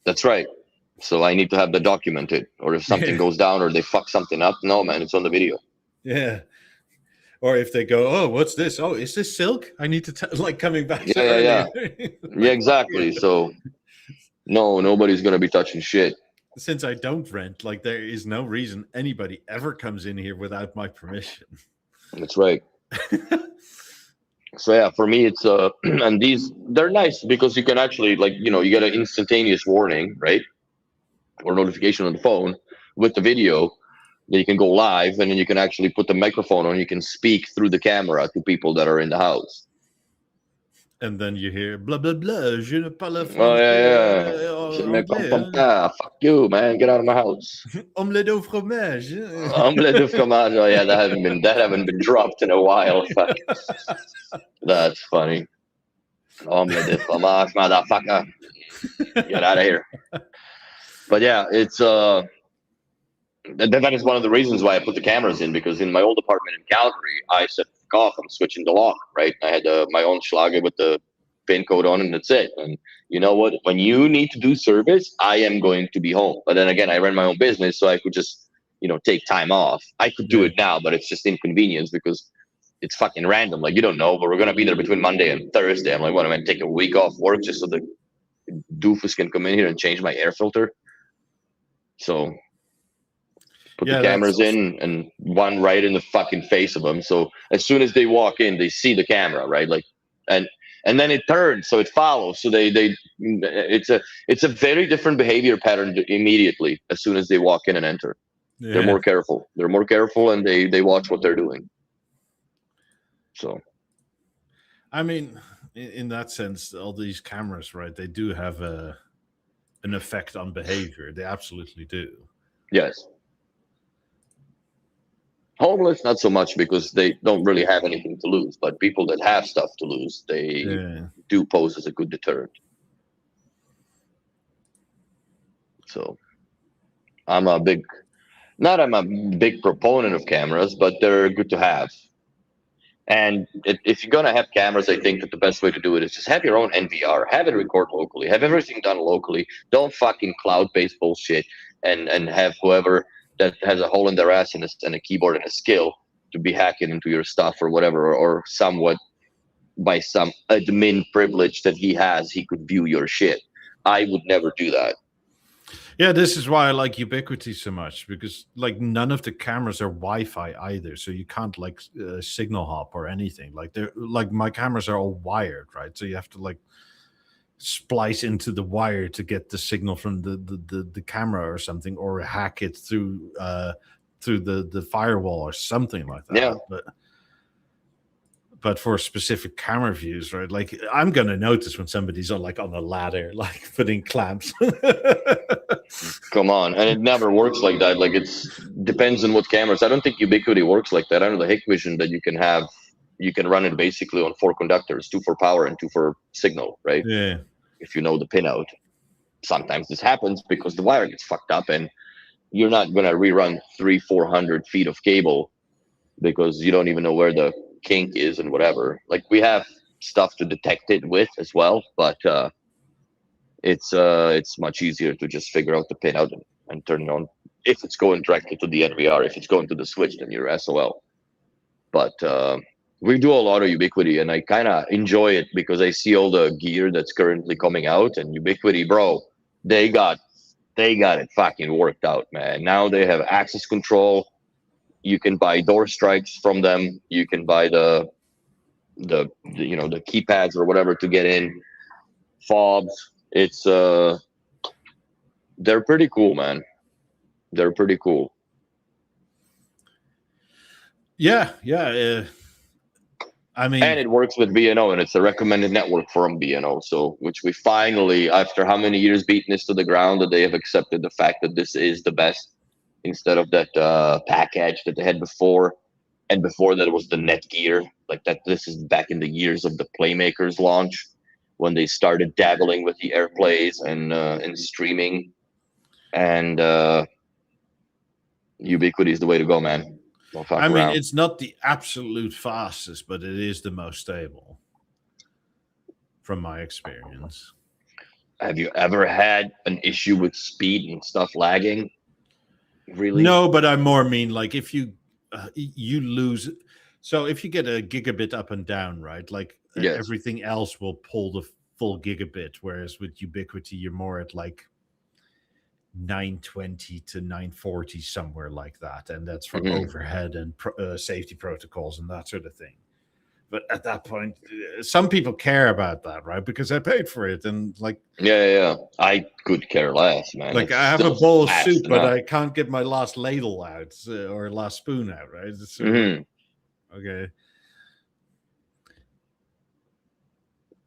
That's right. So I need to have that documented. Or if something goes down or they fuck something up, no, man, it's on the video. Yeah. Or if they go, oh, what's this? Oh, is this silk? I need to like coming back to Yeah. like, yeah, exactly. So no, nobody's gonna be touching shit. Since I don't rent, like there is no reason anybody ever comes in here without my permission. That's right. So yeah, for me it's and these they're nice because you can actually you get an instantaneous warning, right? Or notification on the phone with the video. You can go live, and then you can actually put the microphone on. You can speak through the camera to people that are in the house. And then you hear blah blah blah. Je ne parle français. Oh yeah. Fuck you, man. Get out of my house. Omelette au fromage. Omelette au fromage. Oh yeah, that haven't been dropped in a while. Fuck. That's funny. Omelette au fromage, motherfucker. Get out of here. But yeah, it's that is one of the reasons why I put the cameras in, because in my old apartment in Calgary, I said, fuck off, I'm switching the lock, right? I had my own Schlager with the pin code on, and that's it. And you know what? When you need to do service, I am going to be home. But then again, I ran my own business, so I could just, take time off. I could do it now, but it's just inconvenience because it's fucking random. Like, you don't know, but we're going to be there between Monday and Thursday. I'm like, what, am I going to take a week off work just so the doofus can come in here and change my air filter? So put the cameras in, and one right in the fucking face of them. So as soon as they walk in, they see the camera, right? Like, and then it turns, so it follows. So it's a very different behavior pattern immediately as soon as they walk in and enter. Yeah. They're more careful. And they watch what they're doing. So, I mean, in that sense, all these cameras, right? They do have an effect on behavior. They absolutely do. Yes. Homeless, not so much, because they don't really have anything to lose. But people that have stuff to lose, they do pose as a good deterrent. So I'm a big proponent of cameras, but they're good to have. And if you're going to have cameras, I think that the best way to do it is just have your own NVR, have it record locally, have everything done locally. Don't fucking cloud-based bullshit and have whoever that has a hole in their ass and a keyboard and a skill to be hacking into your stuff or whatever, or somewhat by some admin privilege that he could view your shit. I would never do that. Yeah, this is why I like Ubiquiti so much, because like none of the cameras are Wi-Fi either, so you can't like signal hop or anything. Like they're like my cameras are all wired, right? So you have to like splice into the wire to get the signal from the camera or something, or hack it through the firewall or something like that. Yeah. But for specific camera views, right? Like I'm gonna notice when somebody's on like on a ladder, like putting clamps. Come on, and it never works like that. Like it's depends on what cameras. I don't think Ubiquiti works like that. I know the Hikvision that you can have, you can run it basically on 4 conductors, 2 for power and 2 for signal, right? Yeah. If you know the pinout. Sometimes this happens because the wire gets fucked up, and you're not gonna rerun 300-400 feet of cable because you don't even know where the kink is and whatever. Like we have stuff to detect it with as well, but it's much easier to just figure out the pinout and turn it on. If it's going directly to the NVR, if it's going to the switch, then you're SOL. But we do a lot of Ubiquiti, and I kind of enjoy it because I see all the gear that's currently coming out, and Ubiquiti, bro, they got it fucking worked out, man. Now they have access control. You can buy door strikes from them. You can buy the you know, the keypads or whatever to get in. Fobs. It's they're pretty cool, man. They're pretty cool. Yeah. I mean, and it works with BNO, and it's a recommended network from BNO. So, which we finally, after how many years beating this to the ground, that they have accepted the fact that this is the best instead of that package that they had before. And before that, it was the Netgear. Like that, this is back in the years of the Playmakers launch when they started dabbling with the AirPlays and streaming. And Ubiquiti is the way to go, man. I mean, it's not the absolute fastest, but it is the most stable from my experience. Have you ever had an issue with speed and stuff lagging? Really? No, but I more mean like if you lose. So if you get a gigabit up and down, right? Like Yes. everything else will pull the full gigabit, whereas with Ubiquiti, you're more at like 920 to 940, somewhere like that, and that's for overhead and safety protocols and that sort of thing. But at that point, some people care about that, right? Because I paid for it, and like, yeah, I could care less, man. Like I have a bowl of soup, but I can't get my last ladle out or last spoon out, right? Okay.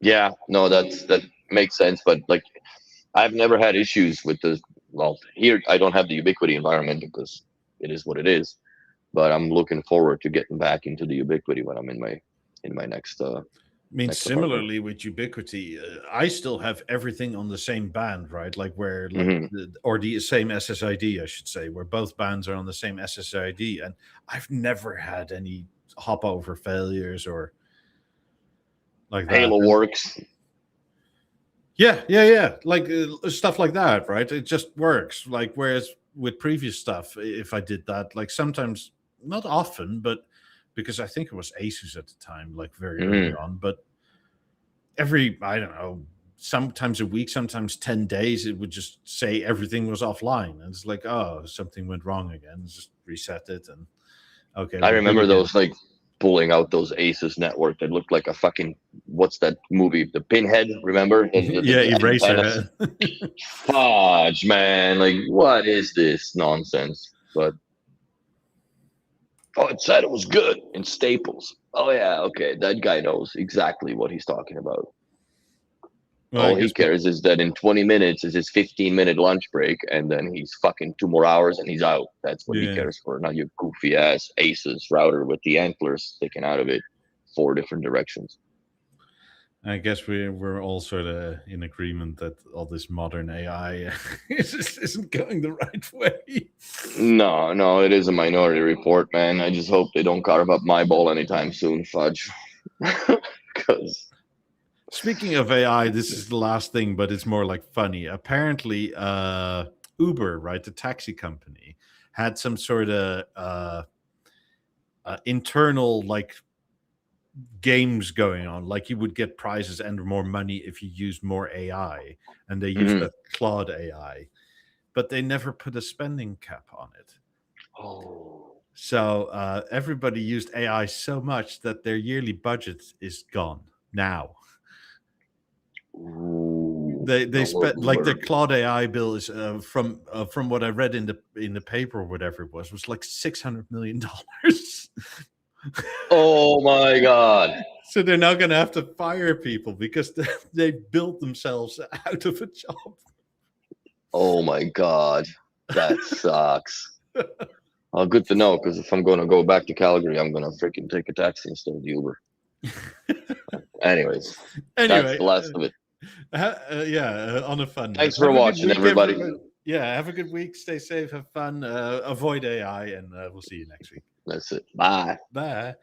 Yeah, no, that makes sense. But like, I've never had issues with the. Well, here I don't have the Ubiquiti environment because it is what it is. But I'm looking forward to getting back into the Ubiquiti when I'm in my next. I mean, similarly with Ubiquiti, I still have everything on the same band, right? Like where, like, or the same SSID, I should say, where both bands are on the same SSID, and I've never had any hop over failures or like that. Halo works. Yeah, like stuff like that, right? It just works. Like whereas with previous stuff, if I did that, like sometimes, not often, but because I think it was Asus at the time, like very early on, but every, I don't know, sometimes a week, sometimes 10 days, it would just say everything was offline. And it's like, oh, something went wrong again. Just reset it. And okay. I remember those, like, pulling out those Asus network that looked like a fucking, what's that movie? The Pinhead, remember? Eraser. Fudge, man. Like, what is this nonsense? But it said it was good in Staples. Oh yeah, okay. That guy knows exactly what he's talking about. Well, all he cares is that in 20 minutes is his 15-minute lunch break, and then he's fucking 2 more hours and he's out. That's what he cares for. Not your goofy ass Asus router with the antlers sticking out of it 4 different directions. I guess we're all sort of in agreement that all this modern AI isn't going the right way. No, it is a minority report, man. I just hope they don't carve up my ball anytime soon, Fudge. Because speaking of AI, this is the last thing, but it's more like funny. Apparently, Uber, right, the taxi company, had some sort of internal like games going on, like you would get prizes and more money if you used more AI, and they used that Claude AI. but they never put a spending cap on it. Oh. So everybody used AI so much that their yearly budget is gone now. Ooh, They spent like their Lord. Claude AI bill is from what I read in the paper or whatever it was like $600 million. Oh my God. So they're now going to have to fire people because they built themselves out of a job. Oh my God. That sucks. Oh, good to know, because if I'm going to go back to Calgary, I'm going to freaking take a taxi instead of the Uber. Anyways, that's the last of it. On a fun note. Thanks for watching, everybody. Have a good week. Stay safe. Have fun. Avoid AI, and we'll see you next week. That's it. Bye. Bye.